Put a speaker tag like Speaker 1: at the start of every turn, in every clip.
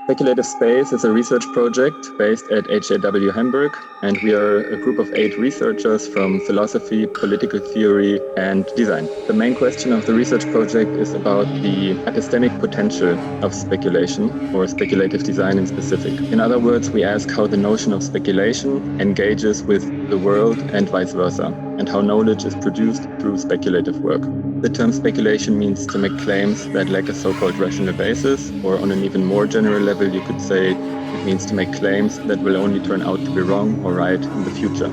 Speaker 1: Speculative Space is a research project based at HAW Hamburg, and we are a group of 8 researchers from philosophy, political theory, and design. The main question of the research project is about the epistemic potential of speculation, or speculative design in specific. In other words, we ask how the notion of speculation engages with the world and vice versa, and how knowledge is produced through speculative work. The term speculation means to make claims that lack a so-called rational basis, or on an even more general level, you could say it means to make claims that will only turn out to be wrong or right in the future.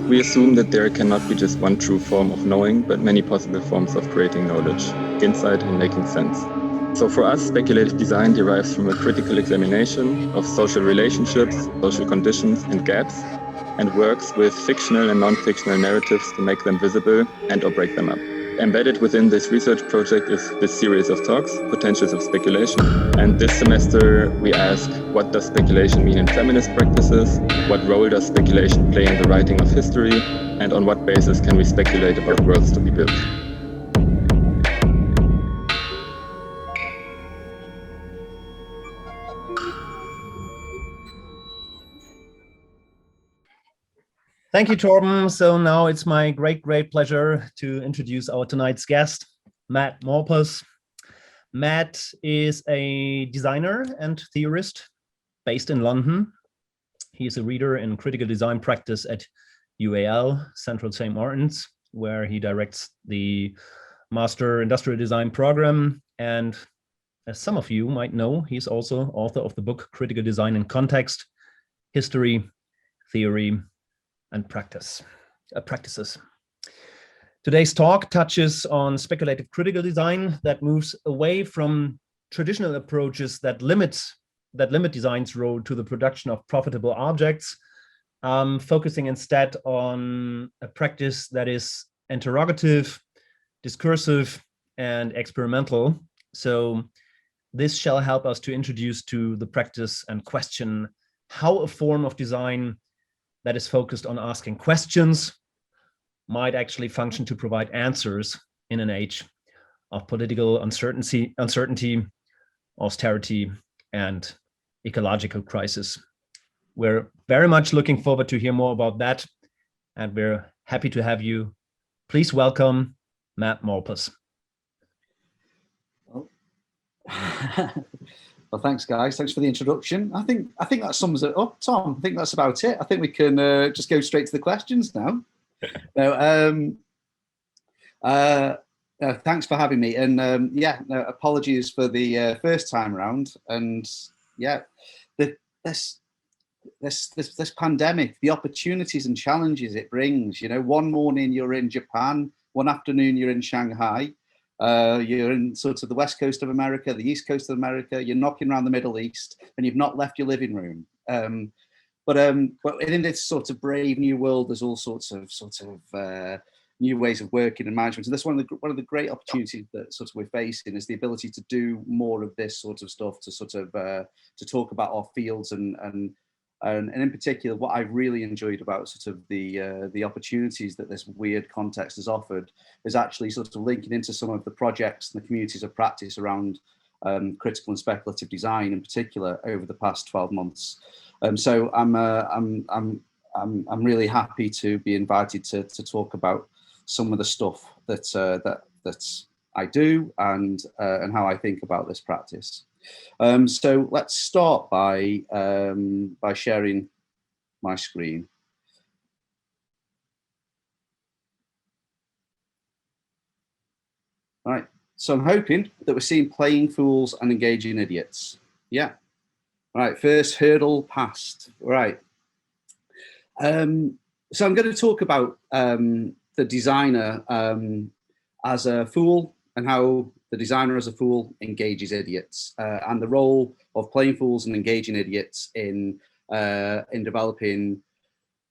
Speaker 1: We assume that there cannot be just one true form of knowing, but many possible forms of creating knowledge, insight, and making sense. So for us, speculative design derives from a critical examination of social relationships, social conditions, and gaps, and works with fictional and non-fictional narratives to make them visible and or break them up. Embedded within this research project is this series of talks, Potentials of Speculation. And this semester we ask, what does speculation mean in feminist practices? What role does speculation play in the writing of history? And on what basis can we speculate about worlds to be built?
Speaker 2: Thank you, Torben. So now it's my great pleasure to introduce our tonight's guest, Matt Malpass. Matt is a designer and theorist based in London. He's a reader in critical design practice at UAL, Central St. Martin's, where he directs the Master Industrial Design program. And as some of you might know, he's also author of the book Critical Design in Context, History, Theory, and practices. Today's talk touches on speculative critical design that moves away from traditional approaches that limit design's role to the production of profitable objects, focusing instead on a practice that is interrogative, discursive, and experimental. So this shall help us to introduce to the practice and question how a form of design that is focused on asking questions might actually function to provide answers in an age of political uncertainty, austerity, and ecological crisis. We're very much looking forward to hear more about that, and we're happy to have you. Please welcome Matt Malpass.
Speaker 3: Well, thanks, guys. Thanks for the introduction. I think that sums it up, Tom. I think that's about it. I think we can just go straight to the questions now. Thanks for having me. And apologies for the first time around. And yeah, this pandemic, the opportunities and challenges it brings. You know, one morning you're in Japan, one afternoon you're in Shanghai. You're in sort of the west coast of America, the east coast of America, you're knocking around the Middle East, and you've not left your living room. But in this sort of brave new world, there's all sorts of new ways of working and management. And that's one of the great opportunities that sort of we're facing, is the ability to do more of this sort of stuff, to sort of to talk about our fields and in particular, what I've really enjoyed about sort of the opportunities that this weird context has offered is actually sort of linking into some of the projects and the communities of practice around critical and speculative design in particular over the past 12 months. So I'm really happy to be invited to talk about some of the stuff that I do and how I think about this practice. So let's start by sharing my screen. Right, so I'm hoping that we're seeing playing fools and engaging idiots. Yeah, right, first hurdle passed. Right, so I'm going to talk about the designer as a fool and how the designer as a fool engages idiots, and the role of playing fools and engaging idiots in developing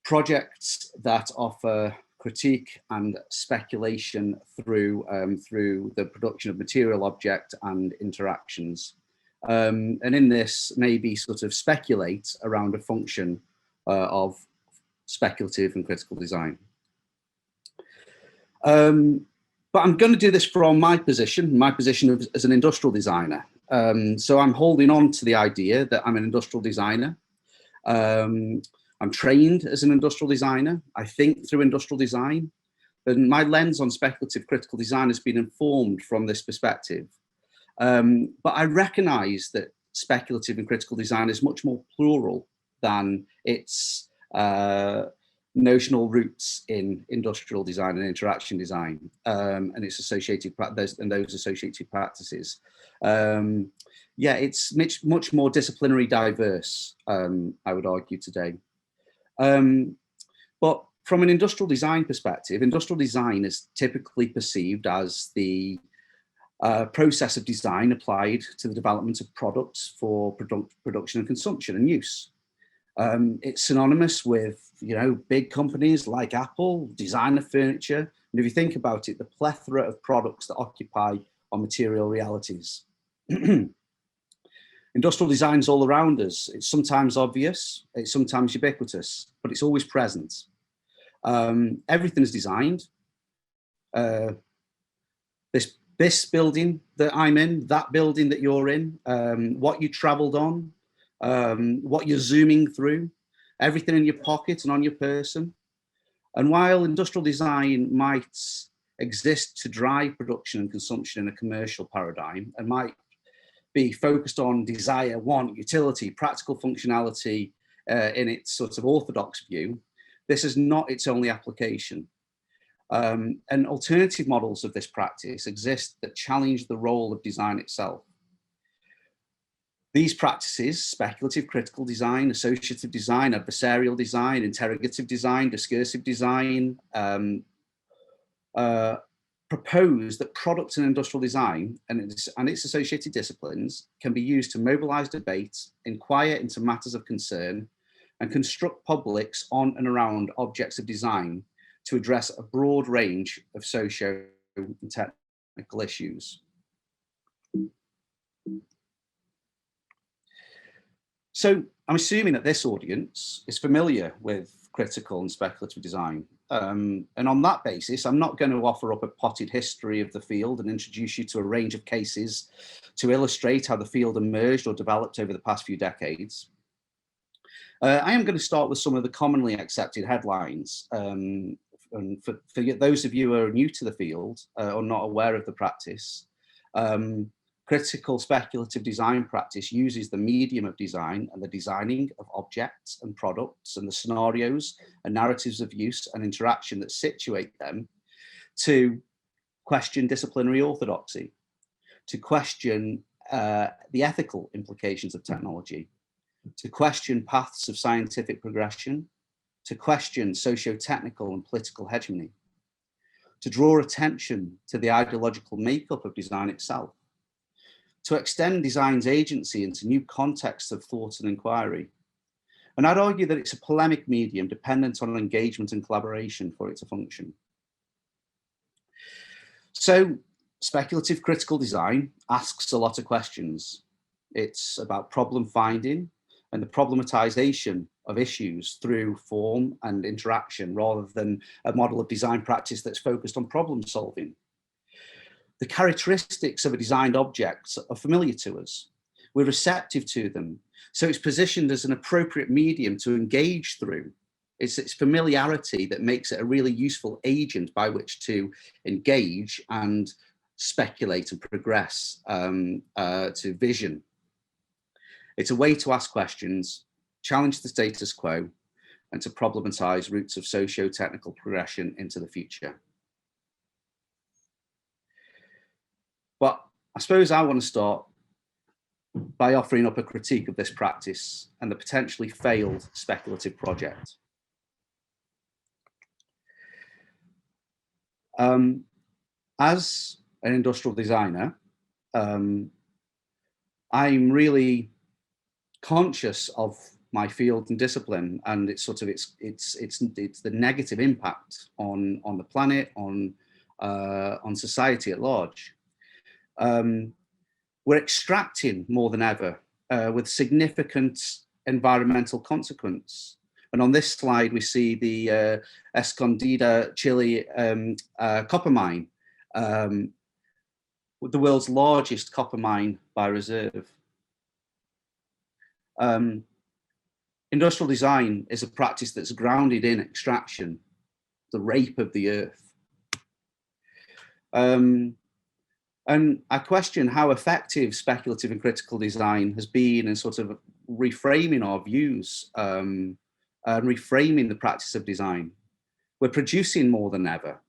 Speaker 3: projects that offer critique and speculation through the production of material object and interactions. And in this, maybe sort of speculate around a function of speculative and critical design. But I'm going to do this from my position as an industrial designer. So I'm holding on to the idea that I'm an industrial designer. I'm trained as an industrial designer. I think through industrial design. And my lens on speculative critical design has been informed from this perspective. But I recognize that speculative and critical design is much more plural than its notional roots in industrial design and interaction design, and its associated those associated practices. Yeah, it's much more disciplinary diverse, I would argue today. But from an industrial design perspective, industrial design is typically perceived as the process of design applied to the development of products for production and consumption and use. It's synonymous with, you know, big companies like Apple, designer furniture, and if you think about it, the plethora of products that occupy our material realities. Industrial design's all around us. It's sometimes obvious, it's sometimes ubiquitous, but it's always present. Everything is designed. This building that I'm in, that building that you're in, what you traveled on, what you're zooming through, everything in your pocket and on your person. And while industrial design might exist to drive production and consumption in a commercial paradigm and might be focused on desire, want, utility, practical functionality in its sort of orthodox view, this is not its only application. And alternative models of this practice exist that challenge the role of design itself. These practices, speculative critical design, associative design, adversarial design, interrogative design, discursive design, propose that product and industrial design and its associated disciplines can be used to mobilize debate, inquire into matters of concern, and construct publics on and around objects of design to address a broad range of socio and technical issues. So I'm assuming that this audience is familiar with critical and speculative design. And on that basis, I'm not going to offer up a potted history of the field and introduce you to a range of cases to illustrate how the field emerged or developed over the past few decades. I am going to start with some of the commonly accepted headlines. And for those of you who are new to the field or not aware of the practice, critical speculative design practice uses the medium of design and the designing of objects and products and the scenarios and narratives of use and interaction that situate them to question disciplinary orthodoxy, to question the ethical implications of technology, to question paths of scientific progression, to question socio-technical and political hegemony, to draw attention to the ideological makeup of design itself, to extend design's agency into new contexts of thought and inquiry. And I'd argue that it's a polemic medium dependent on engagement and collaboration for it to function. So speculative critical design asks a lot of questions. It's about problem finding and the problematization of issues through form and interaction rather than a model of design practice that's focused on problem solving. The characteristics of a designed object are familiar to us. We're receptive to them. So it's positioned as an appropriate medium to engage through. It's its familiarity that makes it a really useful agent by which to engage and speculate and progress to vision. It's a way to ask questions, challenge the status quo, and to problematize routes of socio-technical progression into the future. But I suppose I want to start by offering up a critique of this practice and the potentially failed speculative project. As an industrial designer, I'm really conscious of my field and discipline, and it's sort of it's the negative impact on the planet, on society at large. We're extracting more than ever with significant environmental consequence. And on this slide, we see the Escondida, Chile copper mine, the world's largest copper mine by reserve. Industrial design is a practice that's grounded in extraction, the rape of the earth. And I question how effective speculative and critical design has been in sort of reframing our views and reframing the practice of design. We're producing more than ever.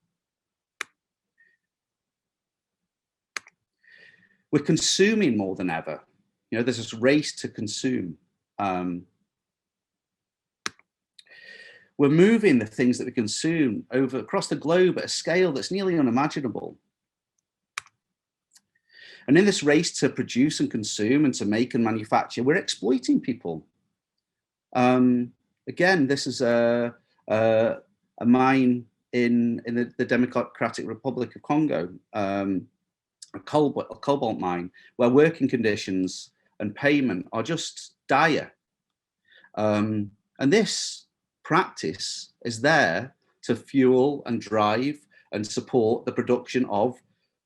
Speaker 3: We're consuming more than ever. You know, there's this race to consume. We're moving the things that we consume over across the globe at a scale that's nearly unimaginable. And in this race to produce and consume and to make and manufacture, we're exploiting people. Again, this is a mine in the Democratic Republic of Congo, a cobalt mine, where working conditions and payment are just dire. And this practice is there to fuel and drive and support the production of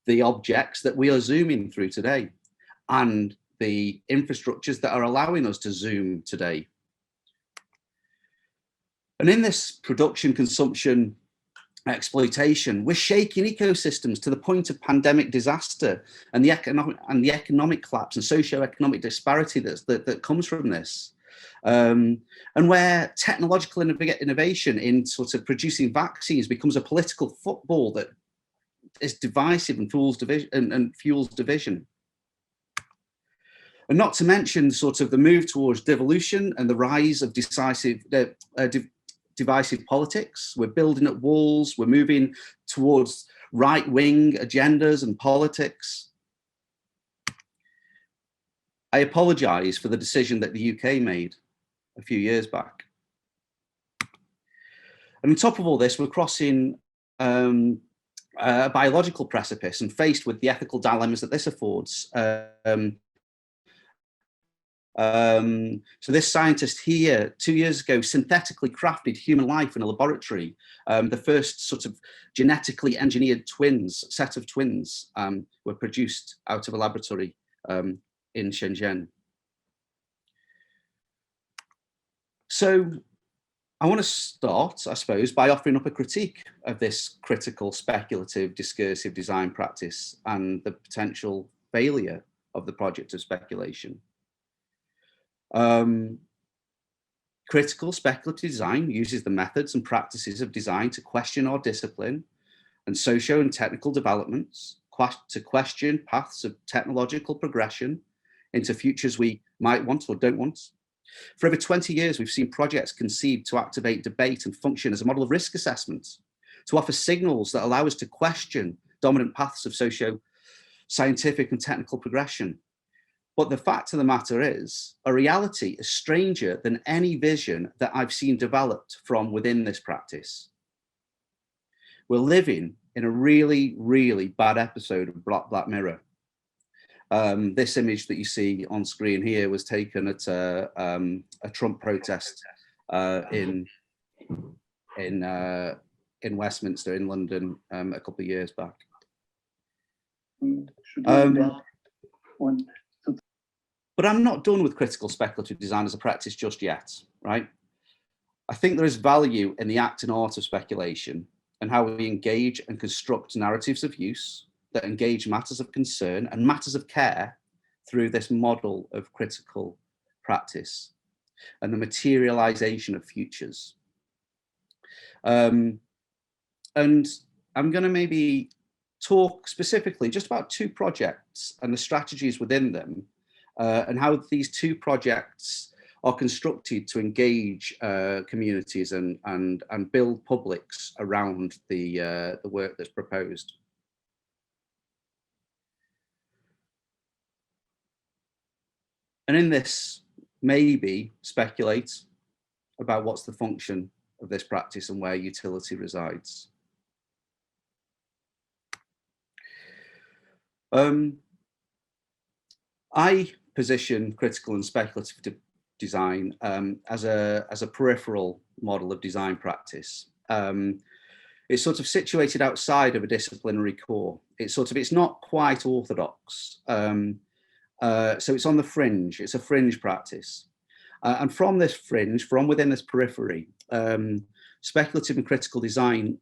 Speaker 3: the objects that we are zooming through today and the infrastructures that are allowing us to zoom today. And in this production, consumption, exploitation, we're shaking ecosystems to the point of pandemic disaster and the economic collapse and socio-economic disparity that comes from this. And where technological innovation in sort of producing vaccines becomes a political football that is divisive and fuels division. And not to mention sort of the move towards devolution and the rise of divisive politics. We're building up walls, we're moving towards right-wing agendas and politics. I apologise for the decision that the UK made a few years back. And on top of all this, we're crossing a biological precipice and faced with the ethical dilemmas that this affords. So this scientist here, 2 years ago, synthetically crafted human life in a laboratory. The first sort of genetically engineered set of twins were produced out of a laboratory in Shenzhen. So I want to start, I suppose, by offering up a critique of this critical, speculative, discursive design practice and the potential failure of the project of speculation. Critical speculative design uses the methods and practices of design to question our discipline and socio and technical developments, to question paths of technological progression into futures we might want or don't want. For over 20 years, we've seen projects conceived to activate debate and function as a model of risk assessment, to offer signals that allow us to question dominant paths of socio-scientific and technical progression. But the fact of the matter is, a reality is stranger than any vision that I've seen developed from within this practice. We're living in a really, really bad episode of Black Mirror. This image that you see on screen here was taken at a Trump protest in Westminster in London a couple of years back. But I'm not done with critical speculative design as a practice just yet, right? I think there is value in the act and art of speculation and how we engage and construct narratives of use that engage matters of concern and matters of care through this model of critical practice and the materialization of futures. And I'm going to maybe talk specifically just about two projects and the strategies within them, and how these two projects are constructed to engage communities and build publics around the work that's proposed. And in this, maybe speculate about what's the function of this practice and where utility resides. I position critical and speculative design as a peripheral model of design practice. It's sort of situated outside of a disciplinary core. It's not quite orthodox. So it's on the fringe. It's a fringe practice. And from this fringe, from within this periphery, speculative and critical design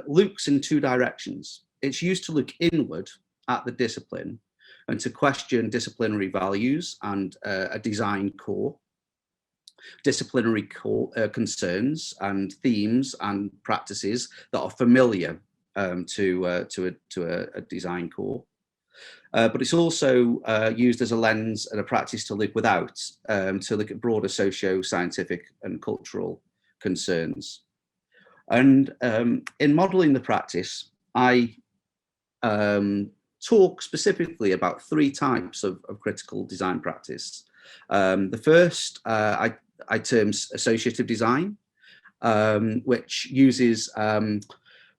Speaker 3: looks in two directions. It's used to look inward at the discipline and to question disciplinary values and a design core, disciplinary core, concerns and themes and practices that are familiar to a design core. But it's also used as a lens and a practice to look without, to look at broader socio-scientific and cultural concerns. And in modeling the practice, I talk specifically about three types of critical design practice. The first I term associative design, which uses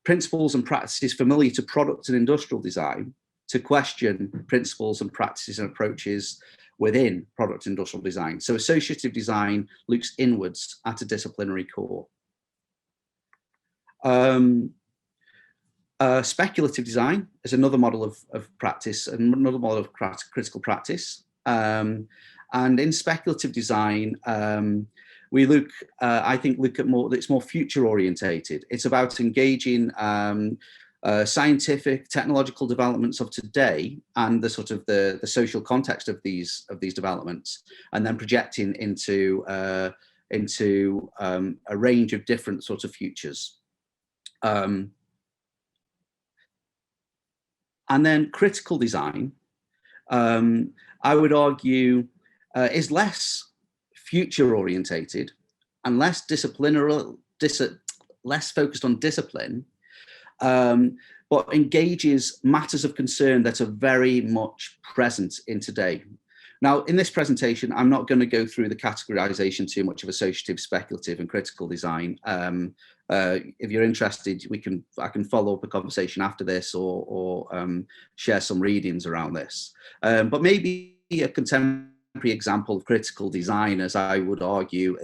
Speaker 3: principles and practices familiar to product and industrial design to question principles and practices and approaches within product and industrial design. So associative design looks inwards at a disciplinary core. Speculative design is another model of practice, and another model of critical practice. And in speculative design, we look, I think, at more, it's more future orientated. It's about engaging scientific, technological developments of today and the sort of the social context of these developments, and then projecting into a range of different sorts of futures. And then critical design, I would argue, is less future orientated and less less focused on discipline, but engages matters of concern that are very much present in today. Now, in this presentation, I'm not going to go through the categorization too much of associative, speculative, and critical design. If you're interested, I can follow up a conversation after this, or share some readings around this. But maybe a contemporary example of critical design, as I would argue,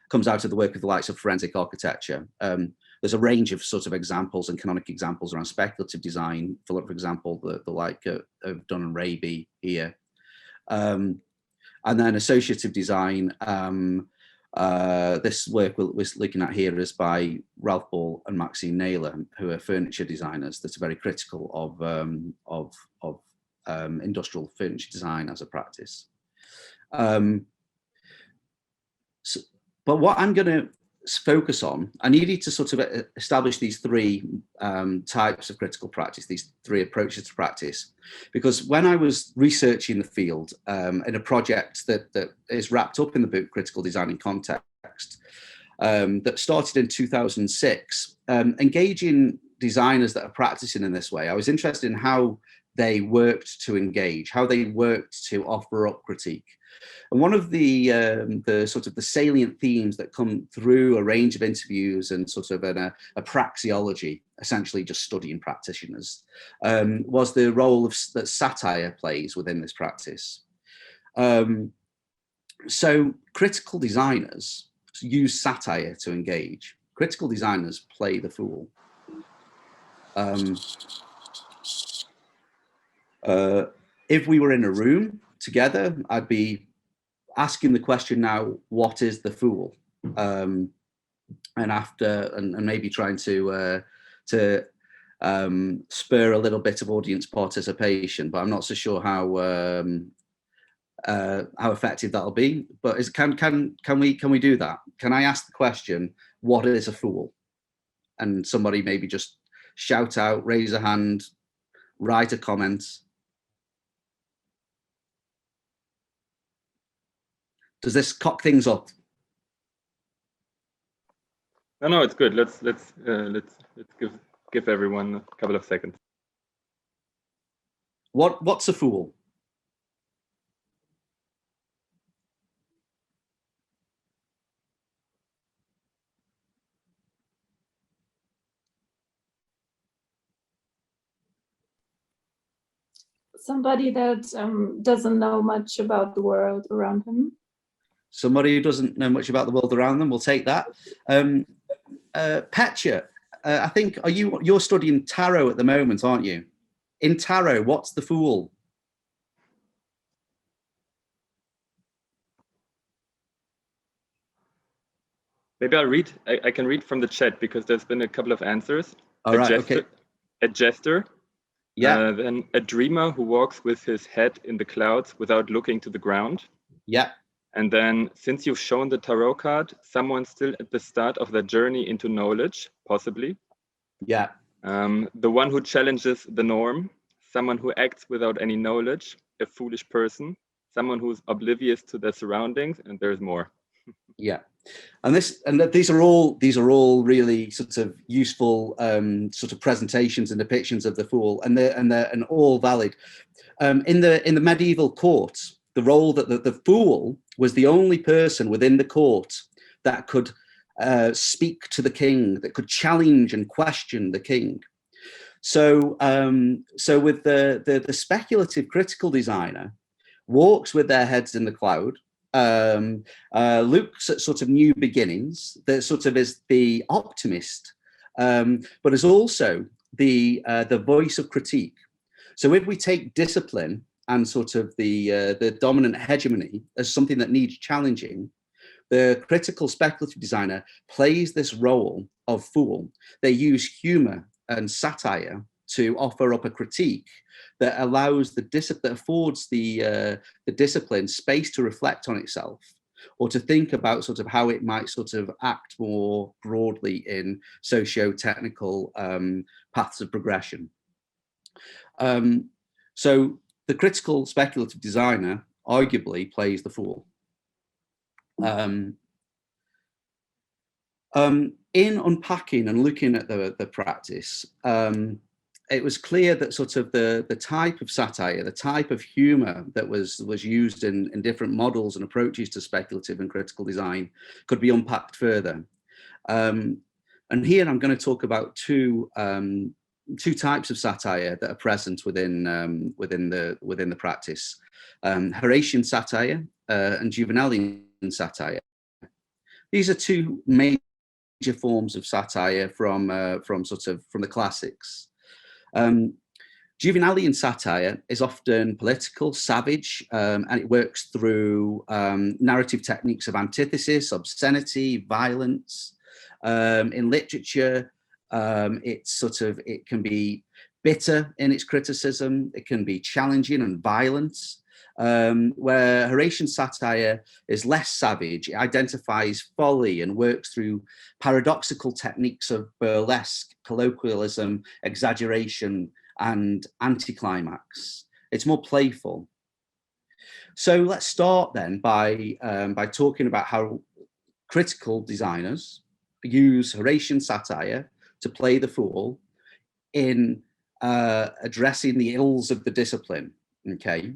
Speaker 3: comes out of the work of the likes of forensic architecture. There's a range of sort of examples and canonic examples around speculative design, for example, the like of Dunn and Raby here. And then associative design, this work we're looking at here is by Ralph Ball and Maxine Naylor, who are furniture designers that are very critical of industrial furniture design as a practice. But what I'm going to focus on, I needed to sort of establish these three types of critical practice, these three approaches to practice, because when I was researching the field in a project that is wrapped up in the book Critical Design in Context, that started in 2006, engaging designers that are practicing in this way, I was interested in how they worked to engage, how they worked to offer up critique. And one of the sort of the salient themes that come through a range of interviews and sort of a praxeology, essentially just studying practitioners, was the role that satire plays within this practice. So critical designers use satire to engage. Critical designers play the fool. If we were in a room together, I'd be asking the question now, what is the fool? And maybe trying to spur a little bit of audience participation, but I'm not so sure how effective that'll be. But can we do that? Can I ask the question, what is a fool? And somebody maybe just shout out, raise a hand, write a comment. Does this cock things up?
Speaker 1: No, it's good. Let's give everyone a couple of seconds.
Speaker 3: What's a fool?
Speaker 4: Somebody that doesn't know much about the world around him.
Speaker 3: Somebody who doesn't know much about the world around them, we'll take that. Petya, I think you're studying tarot at the moment, aren't you? In tarot, what's the Fool?
Speaker 1: Maybe I'll read. I can read from the chat because there's been a couple of answers.
Speaker 3: All right. Okay.
Speaker 1: A jester.
Speaker 3: Yeah.
Speaker 1: Then a dreamer who walks with his head in the clouds without looking to the ground.
Speaker 3: Yeah.
Speaker 1: And then, since you've shown the tarot card, someone still at the start of their journey into knowledge, possibly.
Speaker 3: Yeah.
Speaker 1: The one who challenges the norm, someone who acts without any knowledge, a foolish person, someone who's oblivious to their surroundings, and there's more.
Speaker 3: Yeah. And these are all really sort of useful sort of presentations and depictions of the Fool, and they're all valid. In the medieval court, the role that the Fool was the only person within the court that could speak to the king, that could challenge and question the king. So with the speculative critical designer walks with their heads in the cloud, looks at sort of new beginnings, that sort of is the optimist, but is also the voice of critique. So if we take discipline and sort of the dominant hegemony as something that needs challenging, the critical speculative designer plays this role of fool. They use humor and satire to offer up a critique that allows that affords the discipline space to reflect on itself, or to think about sort of how it might sort of act more broadly in socio-technical paths of progression. So the critical speculative designer arguably plays the fool. In unpacking and looking at the practice, it was clear that sort of the type of satire, the type of humor that was used in different models and approaches to speculative and critical design could be unpacked further. And here I'm going to talk about two types of satire that are present within the practice: Horatian satire and Juvenalian satire. These are two major forms of satire from the classics. Juvenalian satire is often political, savage, and it works through narrative techniques of antithesis, obscenity, violence. In literature, it can be bitter in its criticism. It can be challenging and violent. Where Horatian satire is less savage, it identifies folly and works through paradoxical techniques of burlesque, colloquialism, exaggeration, and anticlimax. It's more playful. So let's start then by talking about how critical designers use Horatian satire to play the fool in addressing the ills of the discipline. Okay.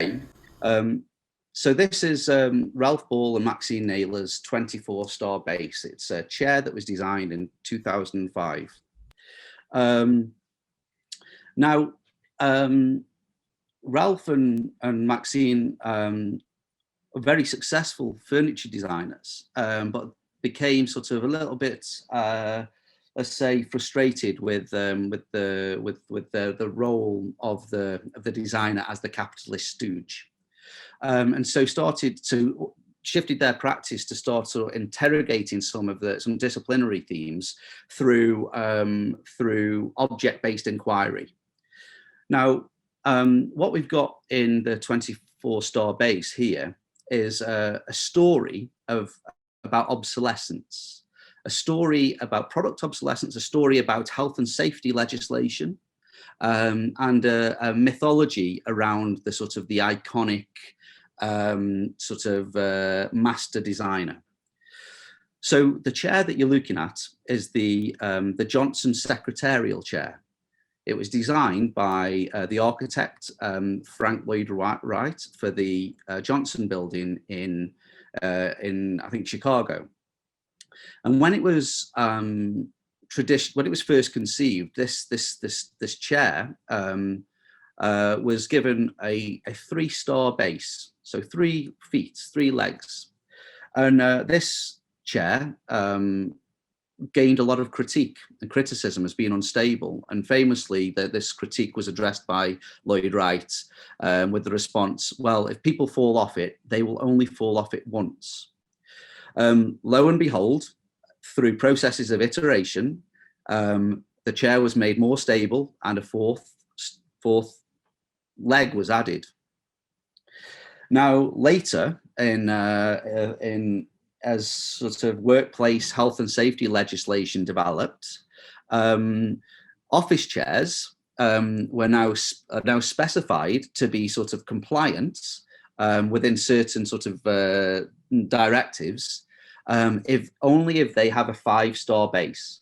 Speaker 3: So this is Ralph Ball and Maxine Naylor's 24-star base. It's a chair that was designed in 2005. Now, Ralph and Maxine are very successful furniture designers, but became sort of a little bit, let's say, frustrated with the role of the designer as the capitalist stooge. And so shifted their practice to start sort of interrogating some disciplinary themes through object-based inquiry. Now, what we've got in the 24-star base here is a story about obsolescence, a story about product obsolescence, a story about health and safety legislation, and a mythology around the sort of the iconic master designer. So the chair that you're looking at is the Johnson Secretarial Chair. It was designed by the architect Frank Lloyd Wright for the Johnson Building in I think Chicago. And when it was when it was first conceived, this chair was given a 3-star base, so 3 feet, 3 legs, and this chair gained a lot of critique and criticism as being unstable. And famously, this critique was addressed by Lloyd Wright with the response, well, if people fall off it, they will only fall off it once. Lo and behold, through processes of iteration, the chair was made more stable and a fourth leg was added. Now, later, as sort of workplace health and safety legislation developed, office chairs are now specified to be sort of compliant within certain sort of directives, if they have a 5-star base.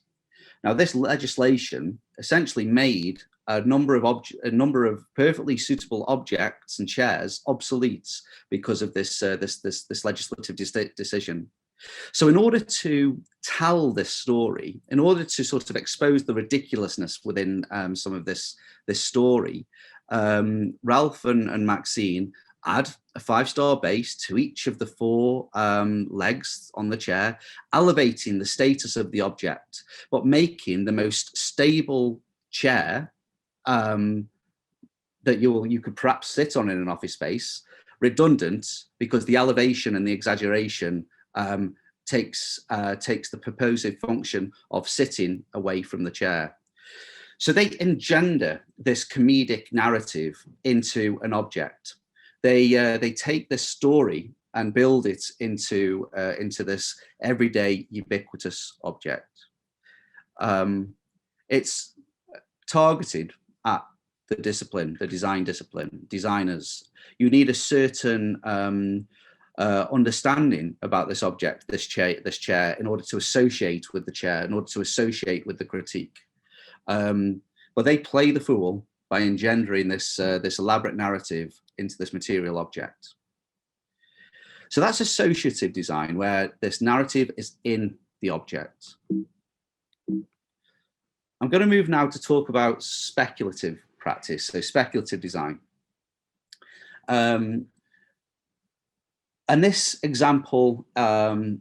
Speaker 3: Now, this legislation essentially made a number of perfectly suitable objects and chairs obsolete because of this legislative decision. So in order to tell this story, in order to sort of expose the ridiculousness within some of this story, Ralph and Maxine add a 5-star base to each of the 4 legs on the chair, elevating the status of the object, but making the most stable chair that you could perhaps sit on in an office space redundant, because the elevation and the exaggeration takes the purposive function of sitting away from the chair. So they engender this comedic narrative into an object. They take this story and build it into this everyday ubiquitous object. It's targeted at the discipline, the design discipline, designers. You need a certain understanding about this object, this chair, in order to associate with the chair, in order to associate with the critique. But they play the fool by engendering this elaborate narrative into this material object. So that's associative design, where this narrative is in the object. I'm going to move now to talk about speculative practice, so speculative design. And this example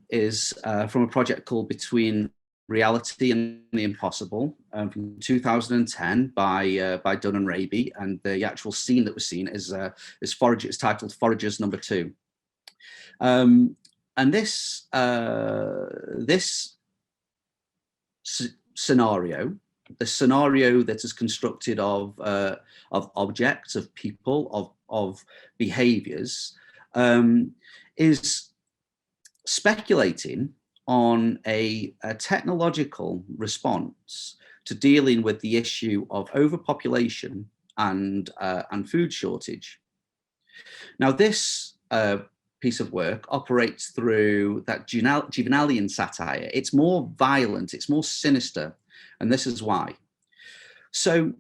Speaker 3: is from a project called Between Reality and the Impossible from 2010 by Dunn and Raby, and the actual scene that was seen is it's titled Foragers Number 2. And this scenario, the scenario that is constructed of objects, of people, of behaviors, is speculating on a technological response to dealing with the issue of overpopulation and food shortage. Now, this piece of work operates through that Juvenalian satire. It's more violent, it's more sinister, and this is why. So,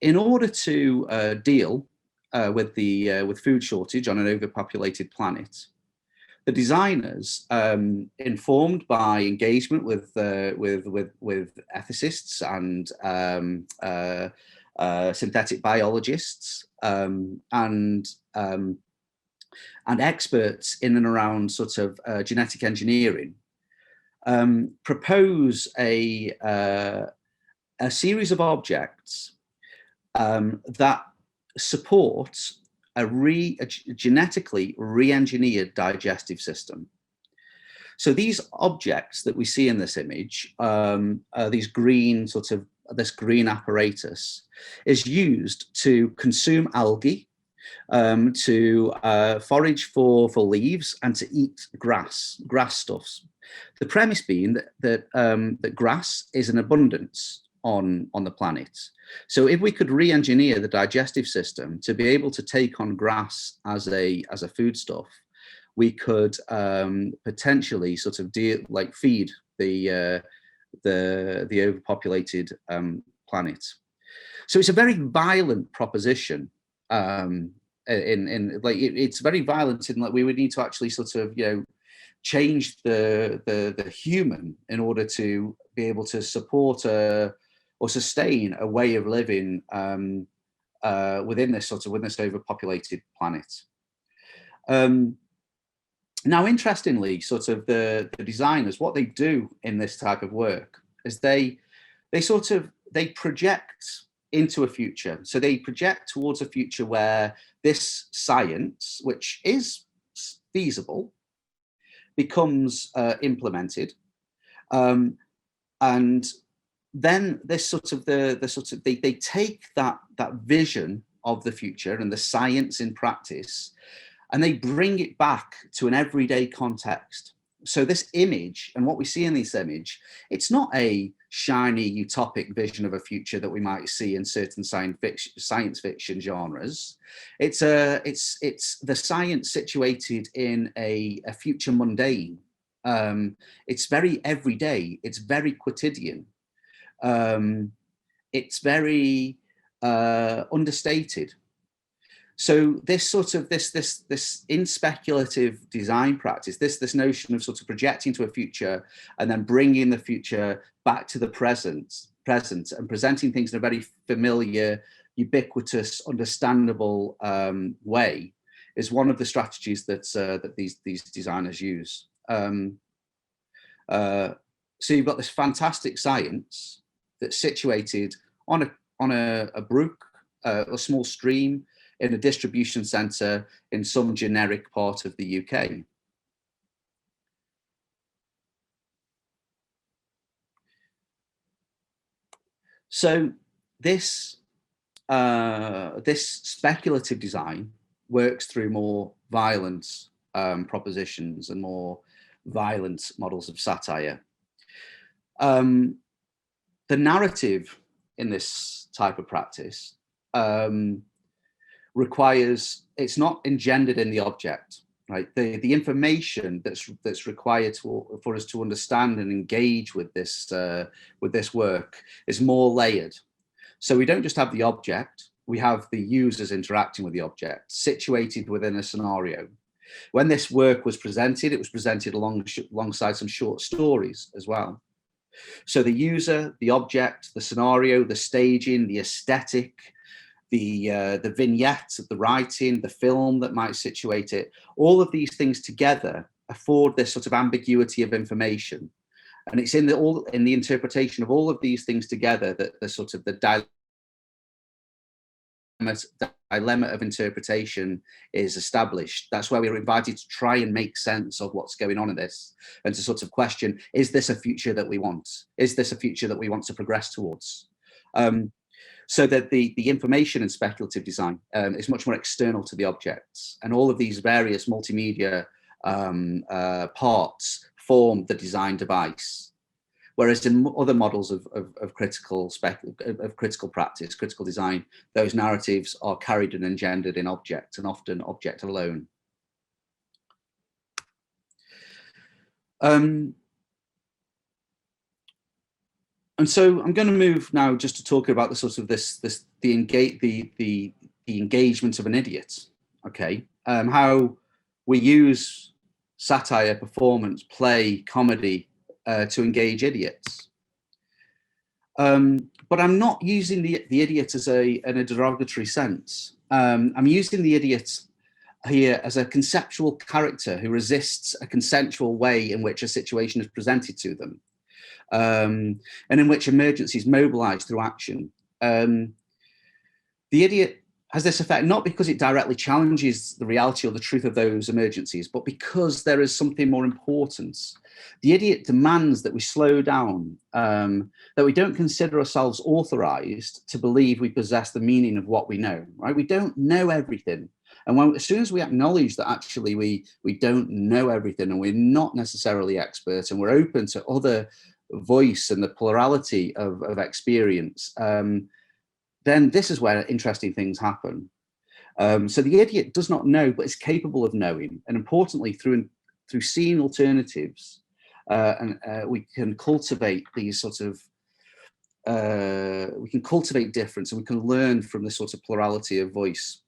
Speaker 3: in order to deal with food shortage on an overpopulated planet, the designers, informed by engagement with ethicists and synthetic biologists and experts in and around sort of genetic engineering, propose a series of objects that support a genetically re-engineered digestive system. So these objects that we see in this image, this green apparatus, is used to consume algae, to forage for leaves, and to eat grass stuffs. The premise being that grass is in abundance on the planet. So if we could re-engineer the digestive system to be able to take on grass as a foodstuff, we could potentially sort of feed the overpopulated planet. So it's a very violent proposition. It's very violent in that we would need to actually sort of change the human in order to be able to support or sustain a way of living within this overpopulated planet. Now, interestingly, sort of the designers, what they do in this type of work is they project into a future. So they project towards a future where this science, which is feasible, becomes implemented, and then this they take that vision of the future and the science in practice, and they bring it back to an everyday context. So this image, and what we see in this image, it's not a shiny utopic vision of a future that we might see in certain science fiction genres. It's the science situated in a future mundane. It's very everyday. It's very quotidian. It's very understated. So this this in speculative design practice, this notion of sort of projecting to a future and then bringing the future back to the present and presenting things in a very familiar, ubiquitous, understandable way is one of the strategies that that these designers use. So you've got this fantastic science that's situated on a brook, a small stream, in a distribution centre in some generic part of the UK. So this speculative design works through more violent propositions and more violent models of satire. The narrative in this type of practice requires, it's not engendered in the object, right? The information that's required for us to understand and engage with this work is more layered. So we don't just have the object, we have the users interacting with the object, situated within a scenario. When this work was presented, it was presented alongside some short stories as well. So the user, the object, the scenario, the staging, the aesthetic, the vignette, the writing, the film that might situate it, all of these things together afford this sort of ambiguity of information. And it's in the interpretation of all of these things together that the dilemma of interpretation is established. That's where we're invited to try and make sense of what's going on in this, and to sort of question, is this a future that we want? Is this a future that we want to progress towards? So that the information in speculative design is much more external to the objects, and all of these various multimedia parts form the design device. Whereas in other models of critical practice, critical design, those narratives are carried and engendered in object, and often object alone. And so I'm going to move now just to talk about the sort of the engagement of an idiot. Okay, how we use satire, performance, play, comedy to engage idiots. But I'm not using the idiot as in a derogatory sense. I'm using the idiot here as a conceptual character who resists a consensual way in which a situation is presented to them. And in which emergency is mobilized through action. The idiot has this effect not because it directly challenges the reality or the truth of those emergencies, but because there is something more important. The idiot demands that we slow down, that we don't consider ourselves authorized to believe we possess the meaning of what we know, right? We don't know everything. And as soon as we acknowledge that actually we don't know everything, and we're not necessarily experts, and we're open to other voice and the plurality of experience, then this is where interesting things happen. So the idiot does not know, but is capable of knowing, and importantly, through seeing alternatives, we can cultivate these sort of we can cultivate difference, and we can learn from this sort of plurality of voice.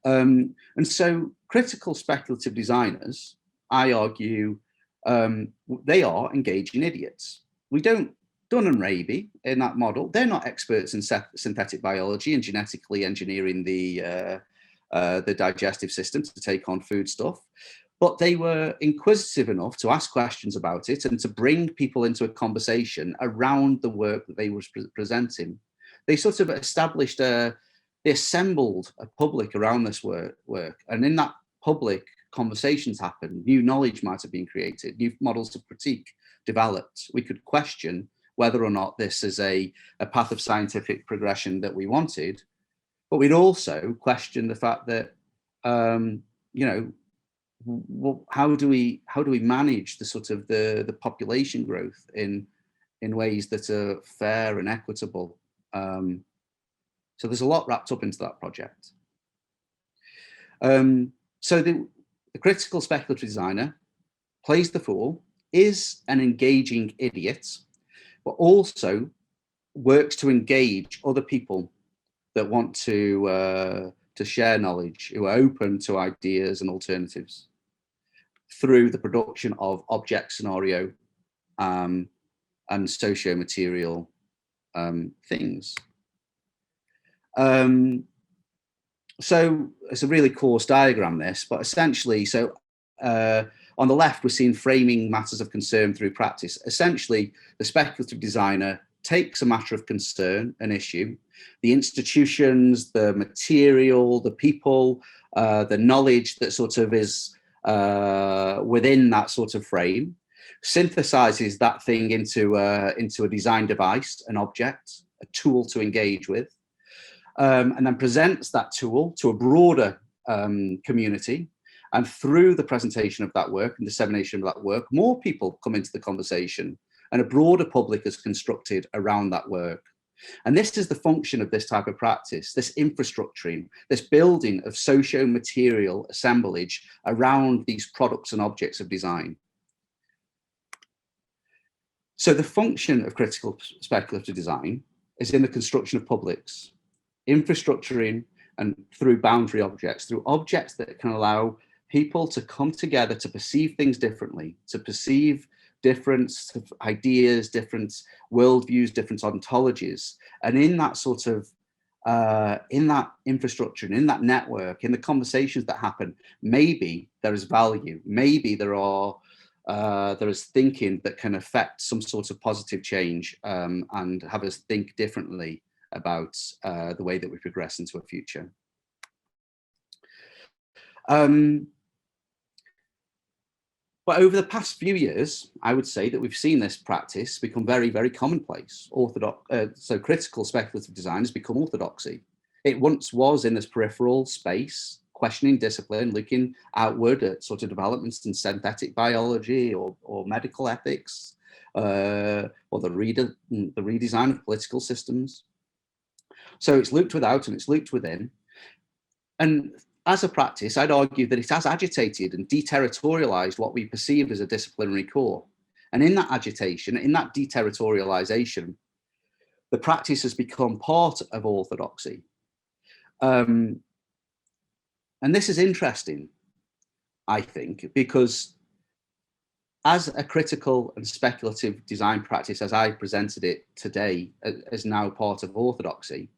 Speaker 3: And so critical speculative designers, I argue, they are engaging idiots. We don't Dunn and Raby in that model, they're not experts in synthetic biology and genetically engineering the digestive system to take on food stuff, but they were inquisitive enough to ask questions about it and to bring people into a conversation around the work that they were presenting. They sort of established they assembled a public around this work, and in that public, conversations happened, new knowledge might have been created, new models of critique developed. We could question whether or not this is a path of scientific progression that we wanted, but we'd also question the fact that, you know, how do we manage the sort of the population growth in ways that are fair and equitable? So there's a lot wrapped up into that project. So the critical speculative designer plays the fool, is an engaging idiot, but also works to engage other people that want to share knowledge, who are open to ideas and alternatives through the production of object scenario and socio-material things. So it's a really coarse diagram, this, but essentially, so on the left, we're seeing framing matters of concern through practice. Essentially, the speculative designer takes a matter of concern, an issue, the institutions, the material, the people, the knowledge that sort of is within that sort of frame, synthesizes that thing into a design device, an object, a tool to engage with, and then presents that tool to a broader community. And through the presentation of that work and dissemination of that work, more people come into the conversation and a broader public is constructed around that work. And this is the function of this type of practice, this infrastructuring, this building of socio-material assemblage around these products and objects of design. So the function of critical speculative design is in the construction of publics, infrastructuring and through boundary objects, through objects that can allow people to come together to perceive things differently, to perceive different ideas, different worldviews, different ontologies. And in that sort of, in that infrastructure and in that network, in the conversations that happen, maybe there is value, maybe there is thinking that can affect some sort of positive change and have us think differently about the way that we progress into a future. But over the past few years, I would say that we've seen this practice become very, very commonplace. So critical speculative design has become orthodoxy. It once was in this peripheral space, questioning discipline, looking outward at sort of developments in synthetic biology or medical ethics, or the redesign of political systems. So it's looked without and it's looked within. And as a practice, I'd argue that it has agitated and deterritorialized what we perceive as a disciplinary core. And in that agitation, in that deterritorialization, the practice has become part of orthodoxy. And this is interesting, I think, because as a critical and speculative design practice, as I presented it today, is now part of orthodoxy,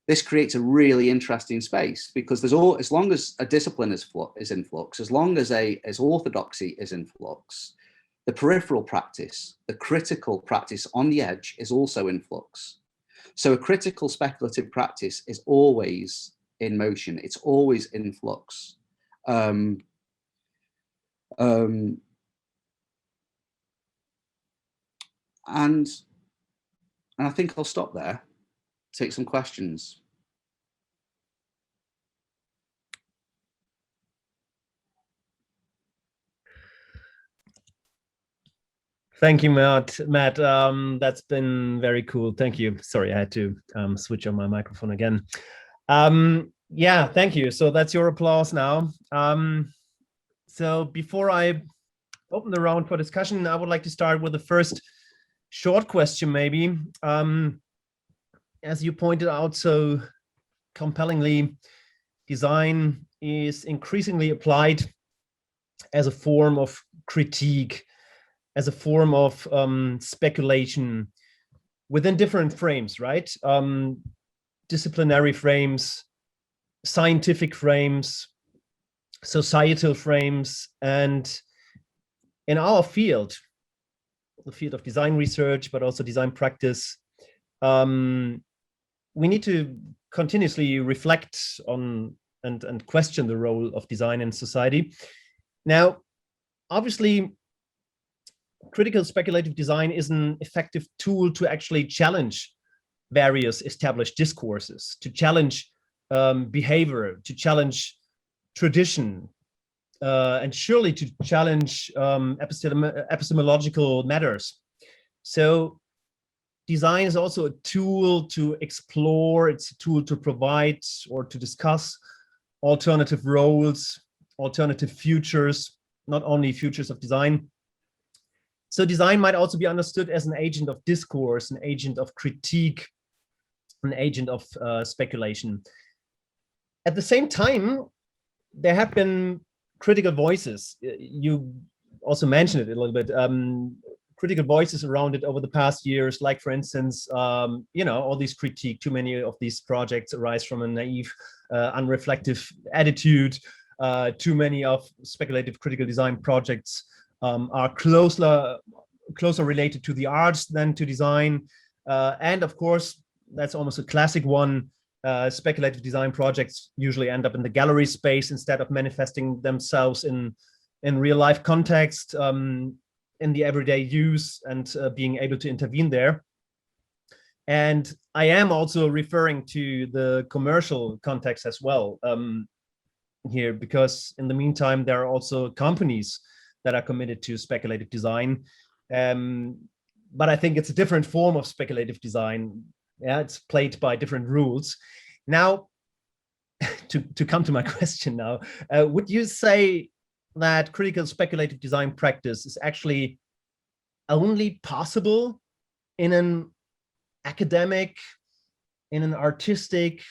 Speaker 3: this creates a really interesting space, because there's as long as a discipline is in flux, as long as orthodoxy is in flux, the peripheral practice, the critical practice on the edge, is also in flux. So a critical speculative practice is always in motion. It's always in flux. And I think I'll stop there. Take some questions.
Speaker 2: Thank you, Matt. That's been very cool. Thank you. Sorry, I had to switch on my microphone again. Yeah, thank you. So that's your applause now. So before I open the round for discussion, I would like to start with the first short question, maybe. As you pointed out so compellingly, design is increasingly applied as a form of critique, as a form of speculation within different frames, right? Disciplinary frames, scientific frames, societal frames. And in our field, the field of design research, but also design practice, we need to continuously reflect on and question the role of design in society. Now, obviously, critical speculative design is an effective tool to actually challenge various established discourses, to challenge behavior, to challenge tradition, and surely to challenge epistemological matters. So design is also a tool to explore, it's a tool to provide or to discuss alternative roles, alternative futures, not only futures of design. So design might also be understood as an agent of discourse, an agent of critique, an agent of speculation. At the same time, there have been critical voices. You also mentioned it a little bit. Critical voices around it over the past years, like, for instance, all these critique. Too many of these projects arise from a naive, unreflective attitude. Too many of speculative critical design projects are closer related to the arts than to design. And of course, that's almost a classic one. Speculative design projects usually end up in the gallery space instead of manifesting themselves in real life context, in the everyday use, and being able to intervene there. And I am also referring to the commercial context as well here, because in the meantime, there are also companies that are committed to speculative design. But I think it's a different form of speculative design. Yeah, it's played by different rules. Now, to come to my question now, would you say that critical speculative design practice is actually only possible in an academic, in an artistic,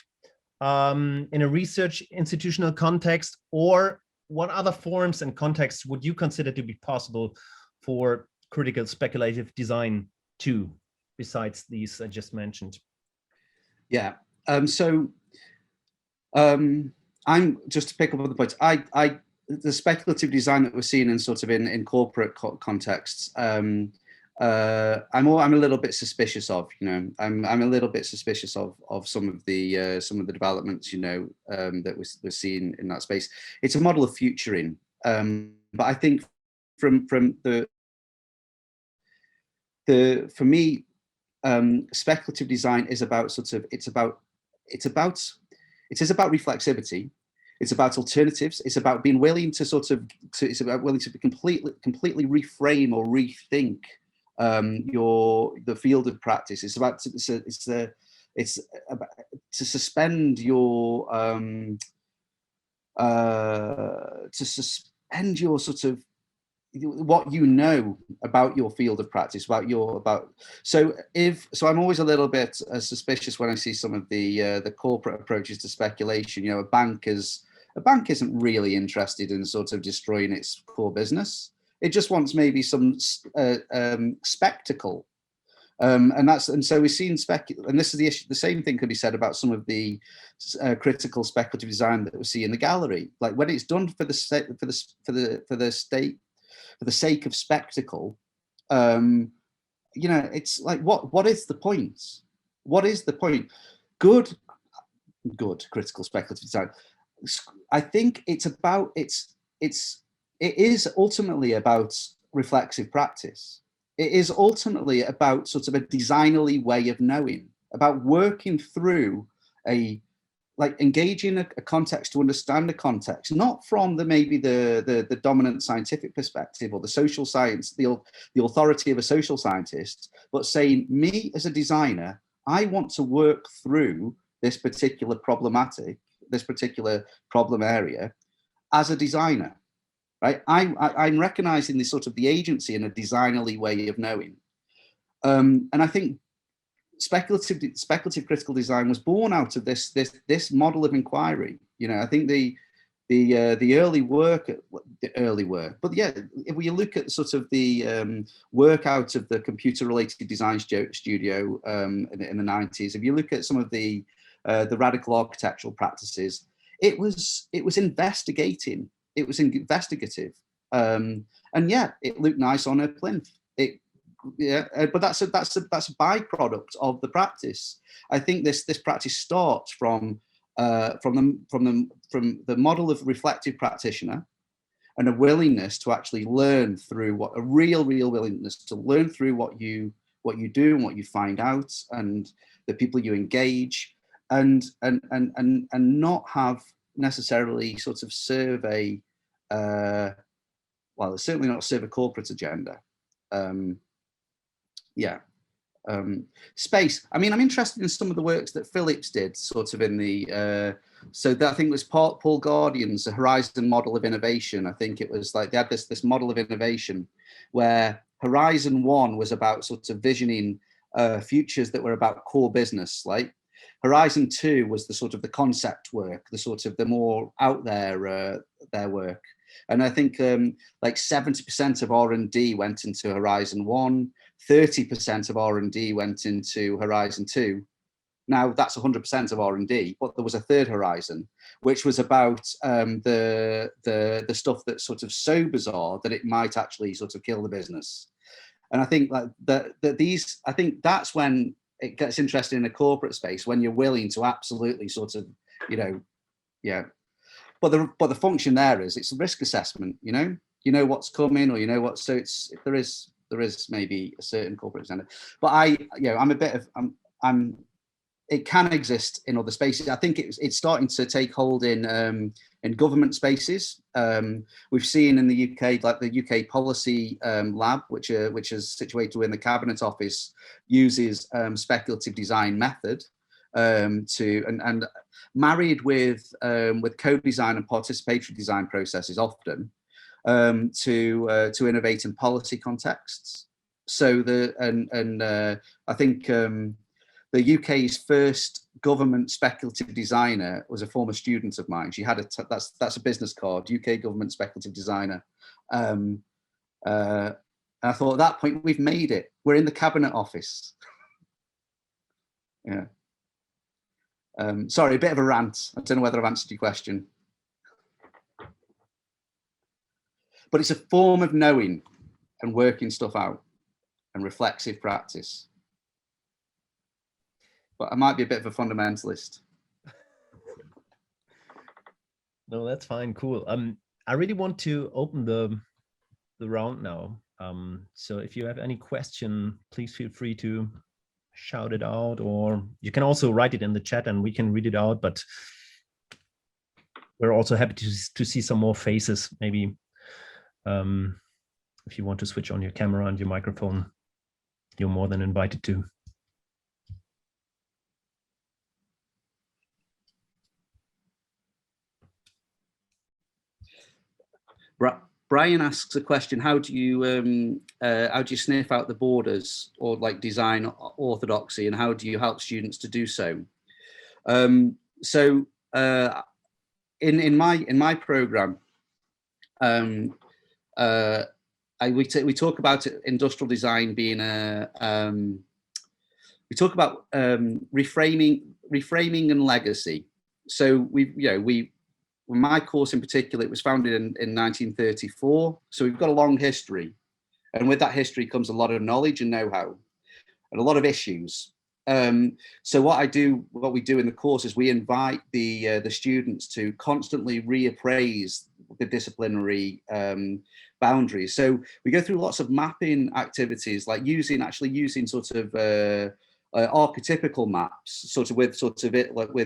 Speaker 2: in a research institutional context, or what other forms and contexts would you consider to be possible for critical speculative design too, besides these I just mentioned?
Speaker 3: Yeah. I'm just to pick up on the points. The speculative design that we're seeing in sort of in corporate contexts, I'm a little bit suspicious of. I'm a little bit suspicious of some of the developments that we're seeing in that space. It's a model of futuring, but I think from for me, speculative design is about it's about reflexivity. It's about alternatives. It's about being willing to completely reframe or rethink the field of practice. It's about to suspend your sort of what you know about your field of practice, so I'm always a little bit suspicious when I see some of the corporate approaches to speculation. A bank isn't really interested in sort of destroying its core business. It just wants maybe some spectacle, and so we've seen and this is the issue. The same thing could be said about some of the critical speculative design that we see in the gallery. Like, when it's done for the sake of spectacle, it's like, what is the point? What is the point? Good critical speculative design, I think it is ultimately about reflexive practice. It is ultimately about sort of a designerly way of knowing, about working through engaging a context to understand the context, not from the dominant scientific perspective or the social science, the authority of a social scientist, but saying, me as a designer, I want to work through this particular this particular problem area as a designer, right? I'm recognizing this sort of the agency in a designerly way of knowing. And I think speculative critical design was born out of this model of inquiry. I think the early work, but yeah, if we look at sort of the work out of the computer related design studio in the 90s, if you look at some of the radical architectural practices, it was investigating it was investigative. And yeah, it looked nice on a plinth. But that's a byproduct of the practice. I think this practice starts from the model of reflective practitioner, and a willingness to actually learn through a real willingness to learn through what you do and what you find out, and the people you engage, and not have necessarily sort of serve a well, certainly not serve a corporate agenda. Space. I mean, I'm interested in some of the works that Phillips did, sort of in the, so that I think it was Paul Guardian's Horizon Model of Innovation. I think it was like they had this model of innovation where Horizon 1 was about sort of visioning futures that were about core business. Like Horizon 2 was the sort of the concept work, the sort of the more out there their work. And I think like 70% of R&D went into Horizon 1, 30% of R&D went into Horizon 2. Now that's 100% of R&D, but there was a third horizon, which was about the stuff that's sort of so bizarre that it might actually sort of kill the business. And I think that I think that's when it gets interesting in a corporate space, when you're willing to absolutely sort of, you know, yeah. But the function there is it's a risk assessment, you know what's coming, or you know what. So there is maybe a certain corporate agenda, but I'm a bit of it can exist in other spaces. I think it's starting to take hold in government spaces. We've seen in the UK, like the UK Policy Lab, which is situated within the Cabinet Office, uses speculative design method and married with co-design and participatory design processes often to innovate in policy contexts. So I think the UK's first government speculative designer was a former student of mine. She had that's a business card, UK government speculative designer. And I thought at that point, we've made it. We're in the Cabinet Office. Yeah. Sorry, a bit of a rant. I don't know whether I've answered your question. But it's a form of knowing and working stuff out and reflexive practice. But I might be a bit of a fundamentalist.
Speaker 2: No, that's fine. Cool. I really want to open the round now. So if you have any question, please feel free to shout it out, or you can also write it in the chat and we can read it out. But we're also happy to see some more faces. Maybe if you want to switch on your camera and your microphone, you're more than invited to.
Speaker 3: Brian asks a question: How do you sniff out the borders, or like design orthodoxy, and how do you help students to do so? In my program, we talk about industrial design being we talk about reframing and legacy. So my course in particular, it was founded in 1934. So we've got a long history, and with that history comes a lot of knowledge and know-how and a lot of issues. So what we do in the course is we invite the students to constantly reappraise the disciplinary boundaries. So we go through lots of mapping activities, like using sort of archetypical maps, with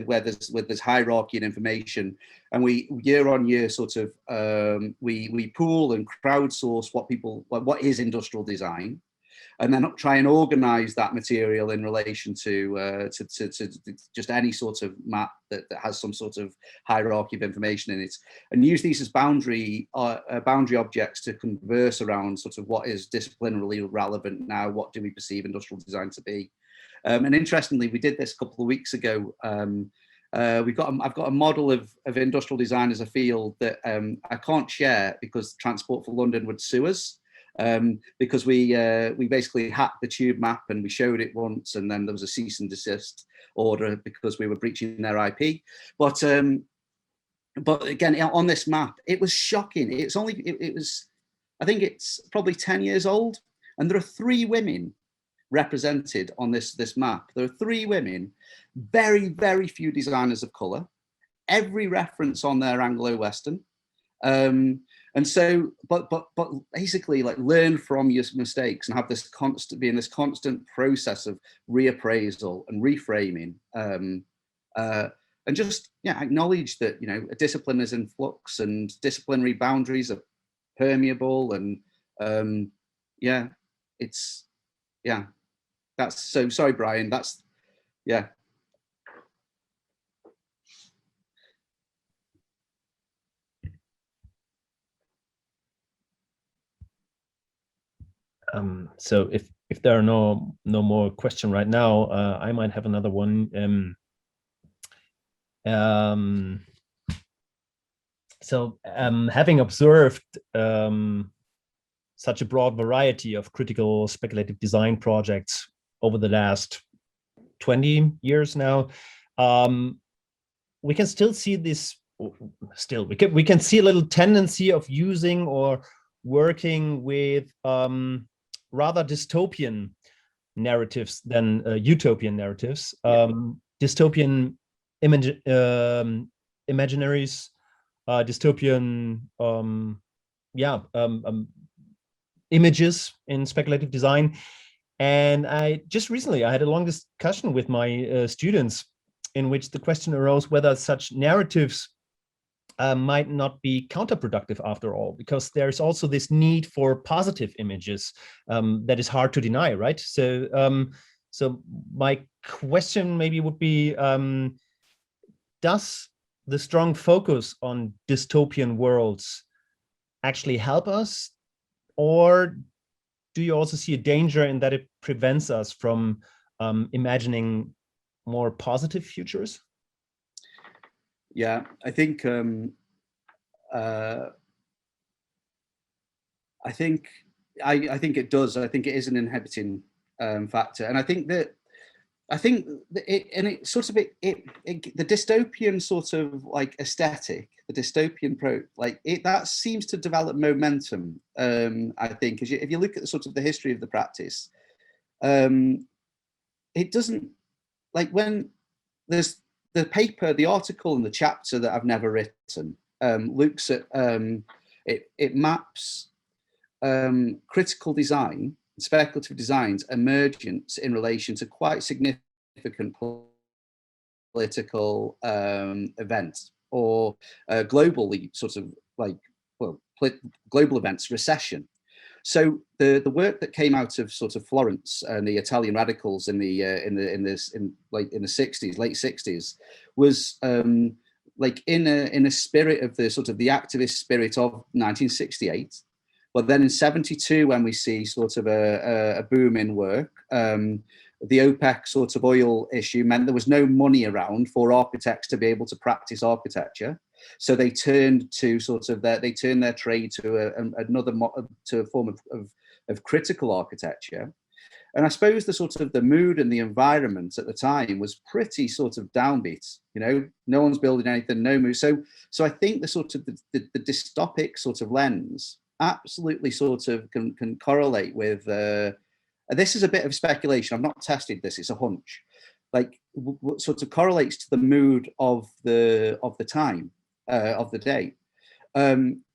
Speaker 3: where there's hierarchy and information, and we year on year sort of we pool and crowdsource what is industrial design, and then try and organize that material in relation to just any sort of map that has some sort of hierarchy of information in it, and use these as boundary objects to converse around sort of what is disciplinarily relevant now, what do we perceive industrial design to be. And interestingly, we did this a couple of weeks ago. I've got a model of industrial design as a field that I can't share because Transport for London would sue us, because we basically hacked the tube map and we showed it once, and then there was a cease and desist order because we were breaching their IP. But but again, on this map, it was shocking. It's only, it was, I think it's probably 10 years old, and there are 3 women represented on this map. There are 3 women, very, very few designers of color, every reference on there Anglo-Western. And so, but basically, like, learn from your mistakes and have this constant, be in this constant process of reappraisal and reframing, and just, yeah, acknowledge that, you know, a discipline is in flux and disciplinary boundaries are permeable, and yeah, it's, yeah, that's, so sorry, Brian, that's, yeah.
Speaker 2: So if there are no more question right now, I might have another one. Having observed such a broad variety of critical speculative design projects over the last 20 years now, we can still see this. We can see a little tendency of using or working with rather dystopian narratives than utopian narratives. Dystopian imaginaries, dystopian images in speculative design. And I just recently, I had a long discussion with my students in which the question arose whether such narratives might not be counterproductive after all, because there's also this need for positive images that is hard to deny, right? So my question maybe would be, does the strong focus on dystopian worlds actually help us? Or do you also see a danger in that it prevents us from imagining more positive futures?
Speaker 3: Yeah, I think I think it does. I think it is an inhibiting factor, and I think that it sort of the dystopian sort of like aesthetic, the dystopian that seems to develop momentum. I think, if you look at the sort of the history of the practice, it doesn't, like, when there's the paper, the article, and the chapter that I've never written looks at it maps critical design, speculative design's emergence in relation to quite significant political events, or globally sort of like, well, global events, recession. So the work that came out of sort of Florence and the Italian radicals in the 60s, late 60s, was like in a spirit of the sort of the activist spirit of 1968. But then in 72, when we see sort of a boom in work, the OPEC sort of oil issue meant there was no money around for architects to be able to practice architecture. So they turned to sort of they turned their trade to a form of critical architecture. And I suppose the sort of the mood and the environment at the time was pretty sort of downbeat. You know, no one's building anything, no move. So I think the sort of the dystopic sort of lens absolutely sort of can correlate with. This is a bit of speculation. I've not tested this. It's a hunch. Like, what sort of correlates to the mood of the time, of the day.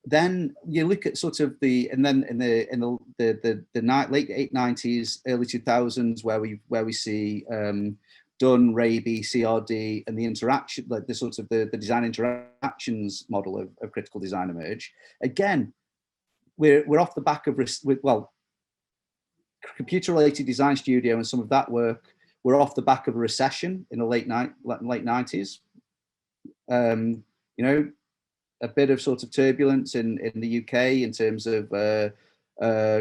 Speaker 3: Then you look at sort of and then in the late 90s, early 2000s, where we see Dunn, Raby, CRD, and the interaction, like the sort of the design interactions model of critical design emerge. Again, we're off the back of computer-related design studio and some of that work. We're off the back of a recession in the late 90s. You know, a bit of sort of turbulence in the UK in terms of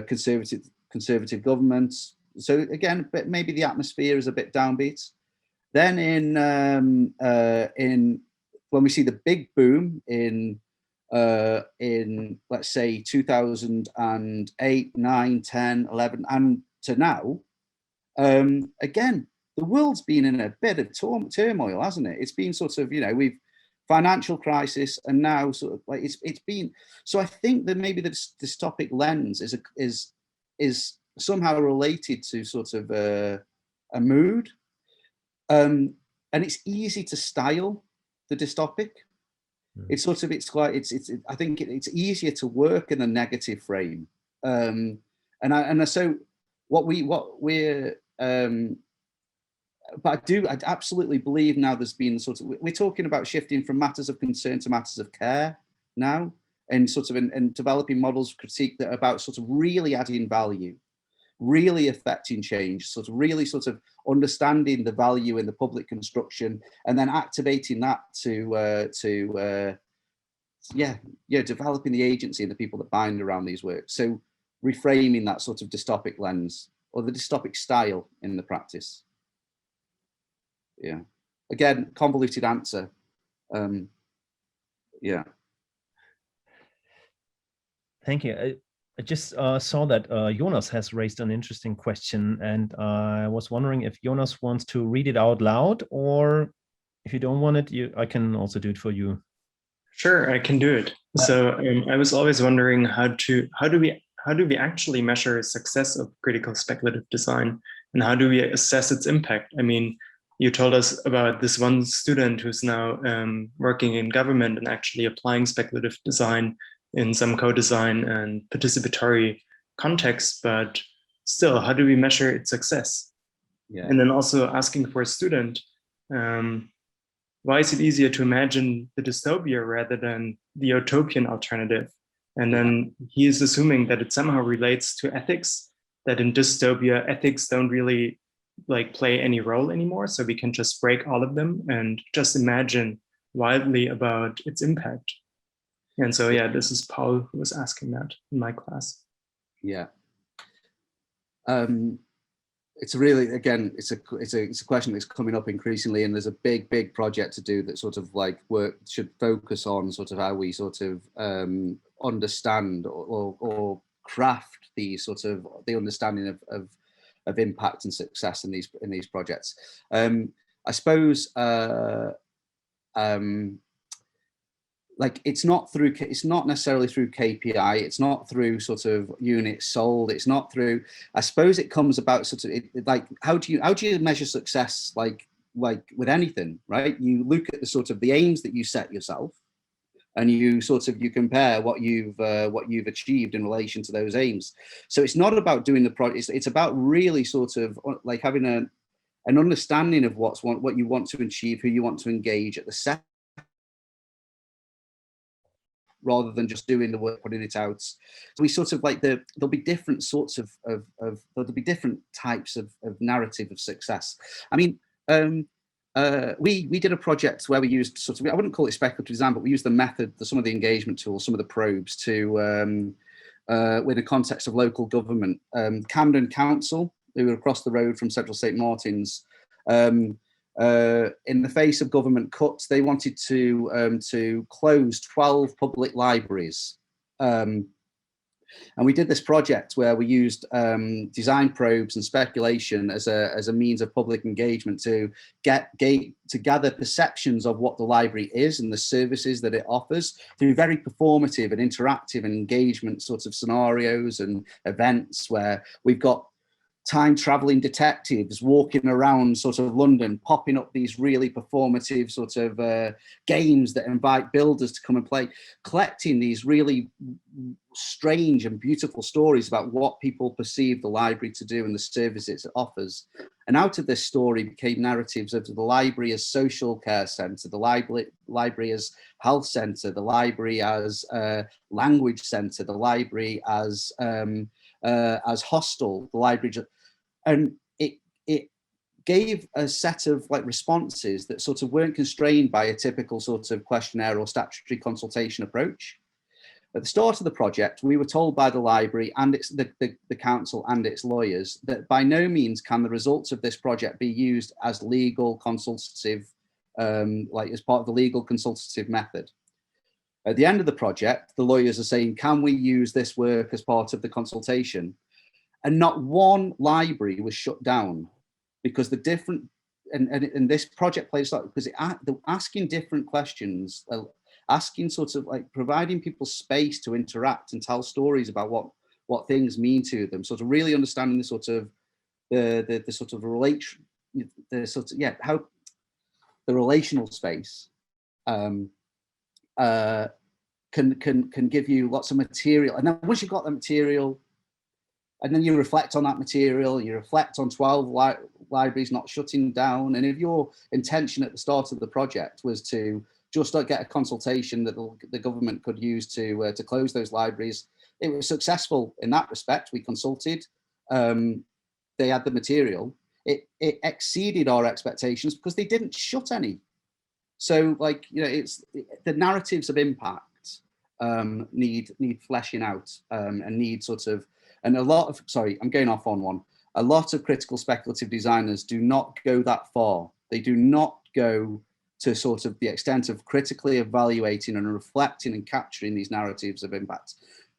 Speaker 3: conservative governments. So again, but maybe the atmosphere is a bit downbeat. Then when we see the big boom in let's say 2008, 9, 10, 11, and to now, again, the world's been in a bit of turmoil, hasn't it? It's been sort of, you know, financial crisis, and now sort of like it's been. So I think that maybe this dystopic lens is somehow related to sort of a mood, and it's easy to style the dystopic. It's sort of, it's quite, I think it's easier to work in a negative frame. So what we're, but I absolutely believe now there's been sort of, we're talking about shifting from matters of concern to matters of care now, and sort of in developing models of critique that are about sort of really adding value, really affecting change, sort of really sort of understanding the value in the public construction, and then activating that to developing the agency and the people that bind around these works. So reframing that sort of dystopic lens, or the dystopic style in the practice. Yeah, again, convoluted answer. Yeah.
Speaker 2: Thank you. I just saw that Jonas has raised an interesting question, and I was wondering if Jonas wants to read it out loud, or if you don't want it, I can also do it for you.
Speaker 5: Sure, I can do it. So I was always wondering how do we actually measure success of critical speculative design, and how do we assess its impact? I mean, you told us about this one student who's now working in government and actually applying speculative design in some co-design and participatory context, but still, how do we measure its success?
Speaker 3: Yeah.
Speaker 5: And then also asking for a student, why is it easier to imagine the dystopia rather than the utopian alternative? And then he is assuming that it somehow relates to ethics, that in dystopia, ethics don't really like play any role anymore. So we can just break all of them and just imagine wildly about its impact. And so, yeah, this is Paul who was asking that in my class.
Speaker 3: Yeah. It's really, again, it's a question that's coming up increasingly, and there's a big project to do that sort of like should focus on sort of how we sort of understand or craft the sort of the understanding of impact and success in these projects. I suppose like it's not necessarily through KPI, it's not through sort of units sold, it's not through, I suppose it comes about sort of like how do you measure success, like with anything, right? You look at the sort of the aims that you set yourself, and you compare what you've achieved in relation to those aims. So it's not about doing the project, it's about really sort of like having an understanding of what you want to achieve, who you want to engage at the set, rather than just doing the work, putting it out. So we sort of like there'll be different sorts of there'll be different types of narrative of success. I mean, we did a project where we used sort of, I wouldn't call it speculative design, but we used the method, some of the engagement tools, some of the probes to with the context of local government. Camden Council, who were across the road from Central St Martin's, in the face of government cuts, they wanted to close 12 public libraries. And we did this project where we used design probes and speculation as a means of public engagement to gather perceptions of what the library is and the services that it offers through very performative and interactive and engagement sorts of scenarios and events, where we've got time traveling detectives walking around sort of London, popping up these really performative sort of games that invite builders to come and play, collecting these really strange and beautiful stories about what people perceive the library to do and the services it offers. And out of this story became narratives of the library as social care centre, the library as health centre, the library as language centre, the library as hostel, the library, and it gave a set of like responses that sort of weren't constrained by a typical sort of questionnaire or statutory consultation approach. At the start of the project, we were told by the library and the council and its lawyers that by no means can the results of this project be used as legal consultative, like as part of the legal consultative method. At the end of the project, the lawyers are saying, can we use this work as part of the consultation? And not one library was shut down, because the different and this project plays like, because they're asking different questions, asking sort of like providing people space to interact and tell stories about what things mean to them, sort of really understanding the sort of the sort of relation, the sort of, yeah, how the relational space can give you lots of material. And then once you've got that material, and then you reflect on that material, you reflect on 12 libraries not shutting down. And if your intention at the start of the project was to just get a consultation that the government could use to close those libraries, it was successful in that respect. We consulted, they had the material. It exceeded our expectations because they didn't shut any. So, like, you know, it's the narratives of impact need fleshing out and need sort of, and a lot of, sorry, I'm going off on one. A lot of critical speculative designers do not go that far. They do not go to sort of the extent of critically evaluating and reflecting and capturing these narratives of impact.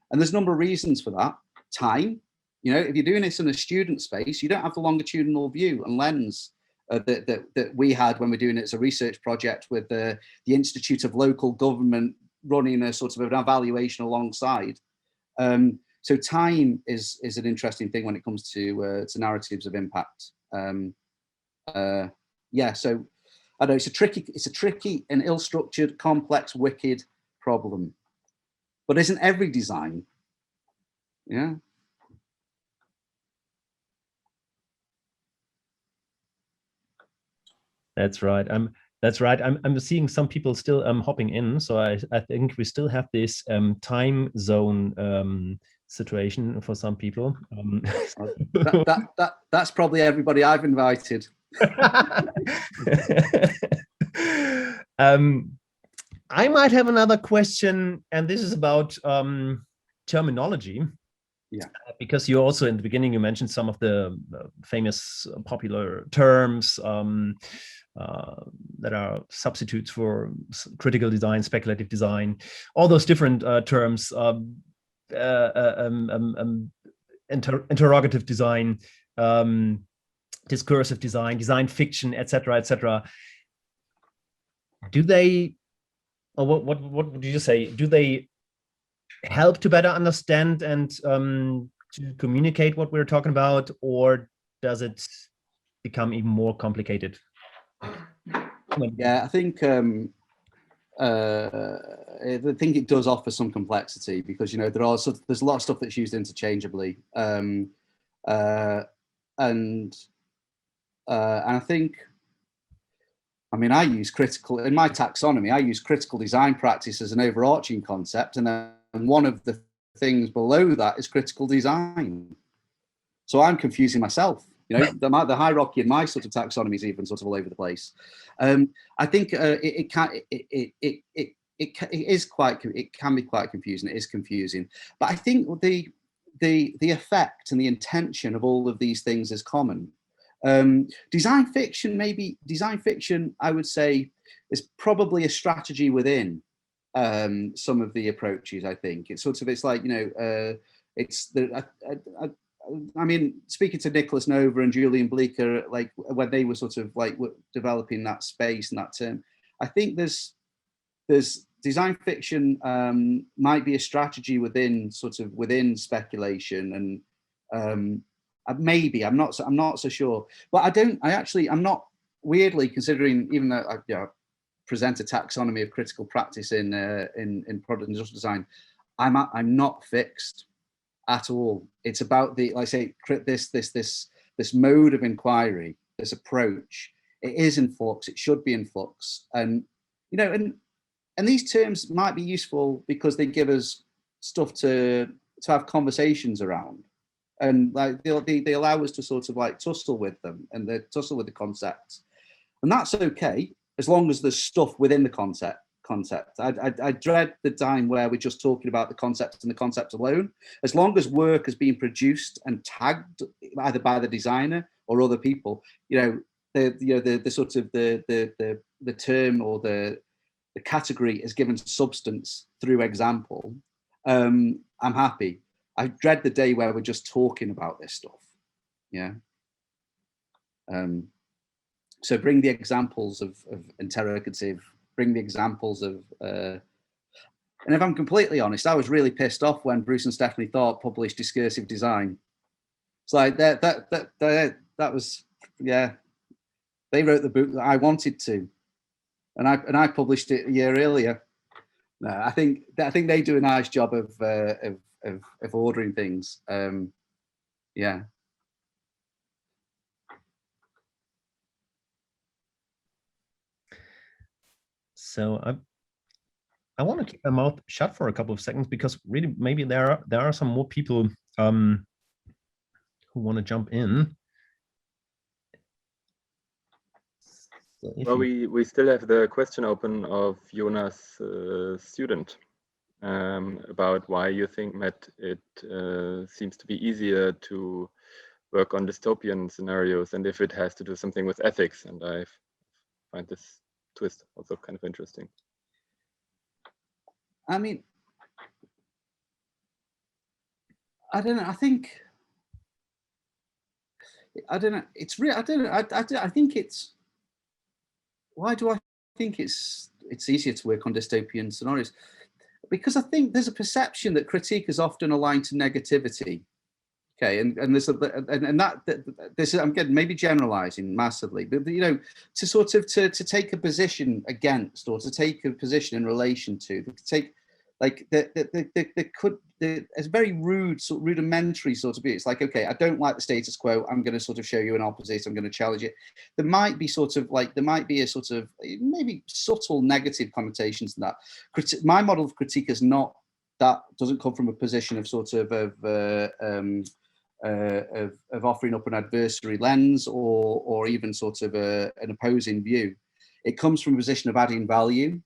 Speaker 3: And there's a number of reasons for that. Time, you know, if you're doing this in a student space, you don't have the longitudinal view and lens that we had when we're doing it as a research project with the Institute of Local Government running a sort of an evaluation alongside. So time is an interesting thing when it comes to narratives of impact. Yeah, so I know it's a tricky and ill-structured, complex, wicked problem. But isn't every design? Yeah.
Speaker 2: That's right. That's right. I'm seeing some people still hopping in, so I think we still have this time zone situation for some people.
Speaker 3: That's probably everybody I've invited.
Speaker 2: I might have another question, and this is about terminology.
Speaker 3: Yeah,
Speaker 2: because you also in the beginning you mentioned some of the famous popular terms that are substitutes for critical design, speculative design, all those different terms, interrogative design, discursive design, design fiction, etc., etc. Do they, or what would you say? Do they help to better understand and to communicate what we're talking about, or does it become even more complicated?
Speaker 3: Yeah, I think it does offer some complexity because, you know, there's a lot of stuff that's used interchangeably, and I think, I mean, I use critical in my taxonomy. I use critical design practice as an overarching concept, and then one of the things below that is critical design. So I'm confusing myself. You know, the hierarchy in my sort of taxonomy is even sort of all over the place. I think it can be quite confusing. It is confusing, but I think the effect and the intention of all of these things is common. Design fiction, I would say, is probably a strategy within some of the approaches. I think it's like, you know, it's the. I mean, speaking to Nicholas Nova and Julian Bleecker, like when they were sort of like developing that space and that term, I think there's design fiction might be a strategy within speculation, and maybe I'm not so sure, but I'm not, weirdly, considering, even though I present a taxonomy of critical practice in product and industrial design, I'm not fixed at all. It's about the, like I say, this mode of inquiry, this approach. It is in flux. It should be in flux, and you know, and these terms might be useful because they give us stuff to have conversations around, and like they allow us to sort of like tussle with them and they tussle with the concepts, and that's okay as long as there's stuff within the concept. I dread the time where we're just talking about the concept and the concept alone. As long as work has been produced and tagged either by the designer or other people, you know, the sort of the term or the category is given substance through example, I'm happy. I dread the day where we're just talking about this stuff. Yeah. So bring the examples of interrogative, bring the examples of, and if I'm completely honest, I was really pissed off when Bruce and Stephanie Thorpe published Discursive Design. It's like that was, yeah, they wrote the book that I wanted to, and I published it a year earlier. No, I think they do a nice job of ordering things. Yeah.
Speaker 2: So I want to keep my mouth shut for a couple of seconds, because really maybe there are some more people who want to jump in. So
Speaker 1: well, we still have the question open of Jonas' student about why you think, Matt, it seems to be easier to work on dystopian scenarios, and if it has to do something with ethics. And I find this twist also kind of interesting.
Speaker 3: I mean, I don't know. I think I don't know. It's real. I don't know. I think it's. Why do I think it's easier to work on dystopian scenarios? Because I think there's a perception that critique is often aligned to negativity. Okay, and there's this I'm getting maybe generalizing massively, but you know, to sort of to take a position against, or to take a position in relation to, to take like it's very rude, sort of rudimentary sort of view. It's like, okay, I don't like the status quo, I'm going to sort of show you an opposite, I'm going to challenge it. There might be sort of like, there might be a sort of maybe subtle negative connotations to that. My model of critique is not, that doesn't come from a position of sort of offering up an adversary lens, or even sort of an opposing view. It comes from a position of adding value,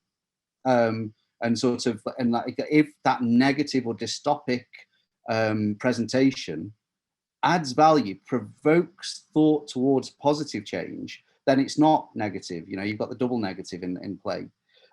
Speaker 3: and sort of, and like, if that negative or dystopic presentation adds value, provokes thought towards positive change, then it's not negative. You know, you've got the double negative in play.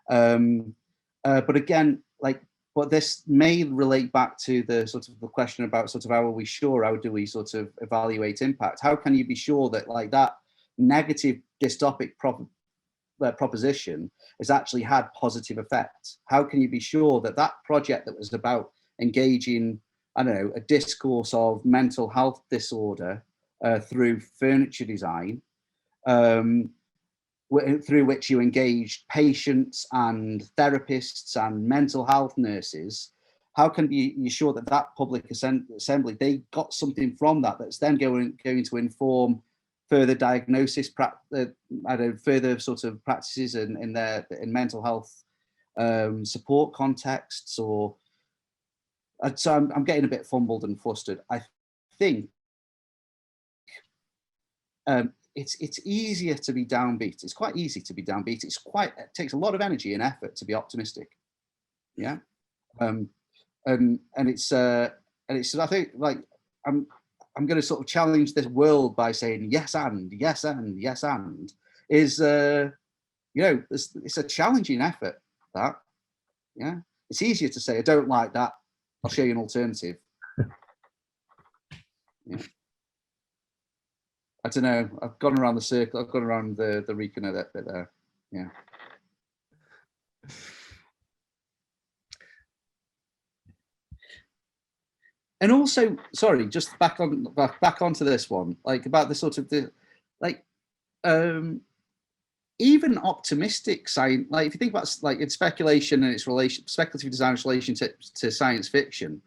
Speaker 3: But again, like, but this may relate back to the sort of the question about sort of how are we sure, how do we sort of evaluate impact? How can you be sure that like that negative dystopic proposition has actually had positive effects? How can you be sure that that project that was about engaging, I don't know, a discourse of mental health disorder through furniture design, through which you engaged patients and therapists and mental health nurses, how can you sure that that public assembly, they got something from that that's then going to inform further diagnosis, further sort of practices in mental health support contexts? Or so I'm getting a bit fumbled and flustered. I think it's easier to be downbeat. It's quite easy to be downbeat. It takes a lot of energy and effort to be optimistic. Yeah, and it's I think, like, I'm going to sort of challenge this world by saying yes and yes and yes and is you know, it's a challenging effort. That, yeah, it's easier to say I don't like that, I'll show you an alternative. Yeah. I don't know. I've gone around the circle. I've gone around the Recon a bit there. Yeah. And also, sorry, just back onto this one, like about the sort of the, like, even optimistic science. Like if you think about like in speculation and its relation, speculative design's relation to science fiction,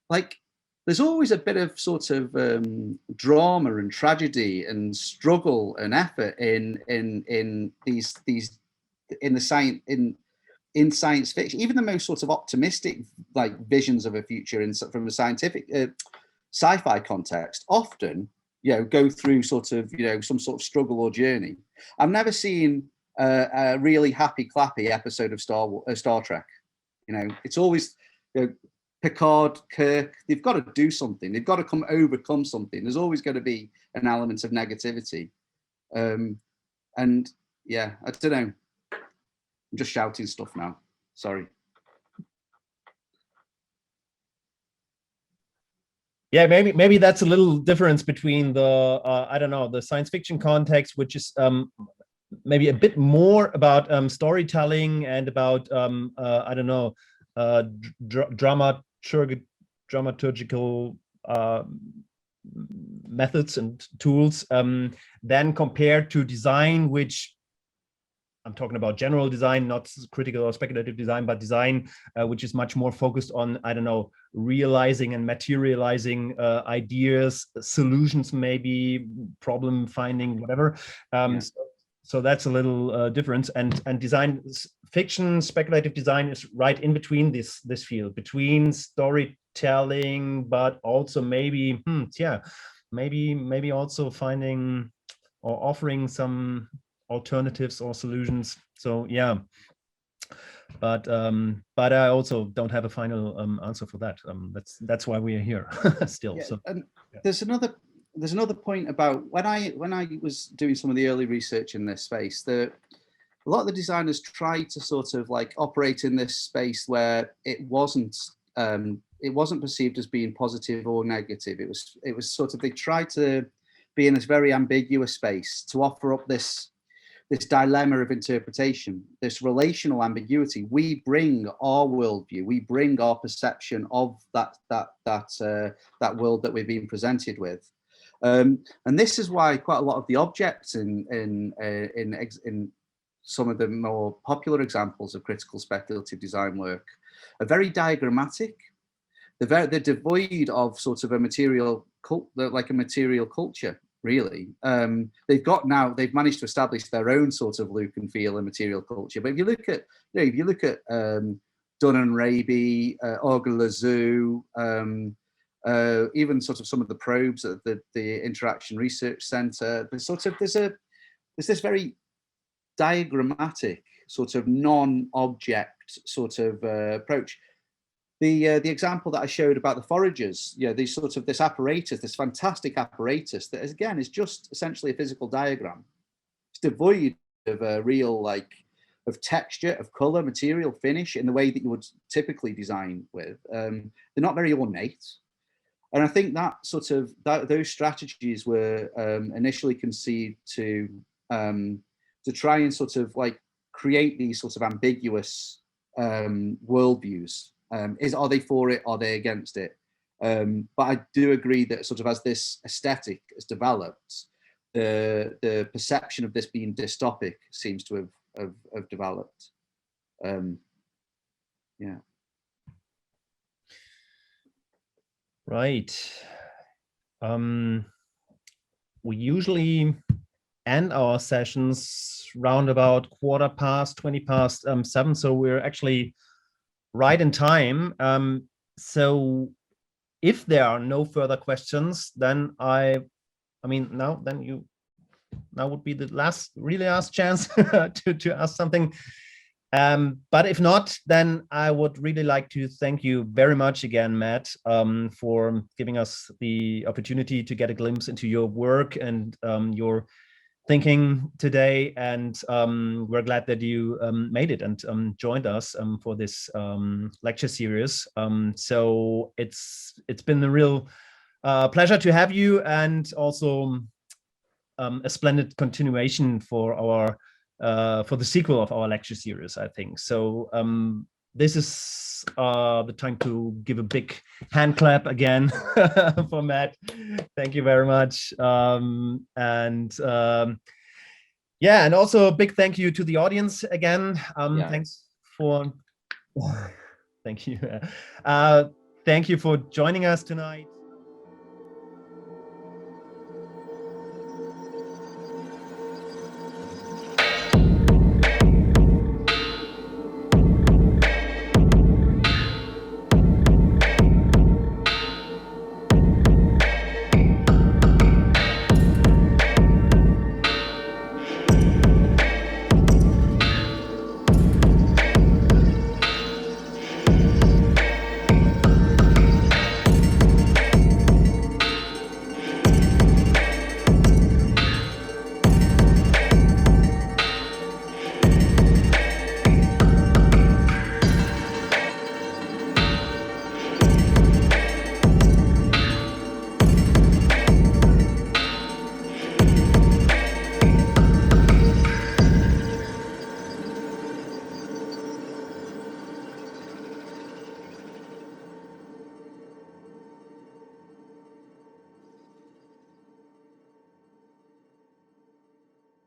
Speaker 3: like, there's always a bit of sort of drama and tragedy and struggle and effort in these in the science in science fiction. Even the most sort of optimistic like visions of a future from a scientific sci-fi context often, you know, go through sort of, you know, some sort of struggle or journey. I've never seen a really happy clappy episode of Star Trek. You know, it's always, you know, Picard, Kirk, they've got to do something. They've got to overcome something. There's always going to be an element of negativity. And yeah, I don't know. I'm just shouting stuff now. Sorry.
Speaker 2: Yeah, maybe that's a little difference between the I don't know, the science fiction context, which is maybe a bit more about storytelling and about I don't know, dramaturgical methods and tools, then compared to design, which I'm talking about general design, not critical or speculative design, but design, which is much more focused on, I don't know, realizing and materializing ideas, solutions, maybe problem finding, whatever. So that's a little difference. And design fiction, speculative design is right in between this field, between storytelling, but also maybe, maybe also finding or offering some alternatives or solutions. So yeah, but I also don't have a final answer for that. That's why we are here still.
Speaker 3: Yeah,
Speaker 2: so
Speaker 3: and there's another point about when I was doing some of the early research in this space, that a lot of the designers tried to sort of like operate in this space where it wasn't perceived as being positive or negative. It was sort of, they tried to be in this very ambiguous space to offer up this dilemma of interpretation, this relational ambiguity. We bring our worldview, we bring our perception of that world that we're being presented with, and this is why quite a lot of the objects in some of the more popular examples of critical speculative design work are very diagrammatic. They're devoid of sort of a material culture. Really, they've managed to establish their own sort of look and feel and material culture. But if you look at, Dunn and Raby, Auger-Lazou, even sort of some of the probes at the Interaction Research Center, there's this very diagrammatic sort of non-object sort of approach. The example that I showed about the foragers, this apparatus, this fantastic apparatus that again is just essentially a physical diagram. It's devoid of a real of texture, of color, material, finish in the way that you would typically design with. They're not very ornate. And I think that those strategies were initially conceived to try and sort of like create these sort of ambiguous worldviews. Are they for it? Are they against it? But I do agree that sort of as this aesthetic has developed, the perception of this being dystopic seems to have developed. Yeah.
Speaker 2: Right. We usually end our sessions round about 7:15. So we're actually right in time. So if there are no further questions, then now would be the really last chance to ask something. But if not, then I would really like to thank you very much again, Matt, for giving us the opportunity to get a glimpse into your work and your thinking today, and we're glad that you made it and joined us for this lecture series. So it's been a real pleasure to have you, and also a splendid continuation for our for the sequel of our lecture series, I think. So this is the time to give a big hand clap again for Matt. Thank you very much. Yeah, and also a big thank you to the audience again. Thanks for, thank you. Thank you for joining us tonight.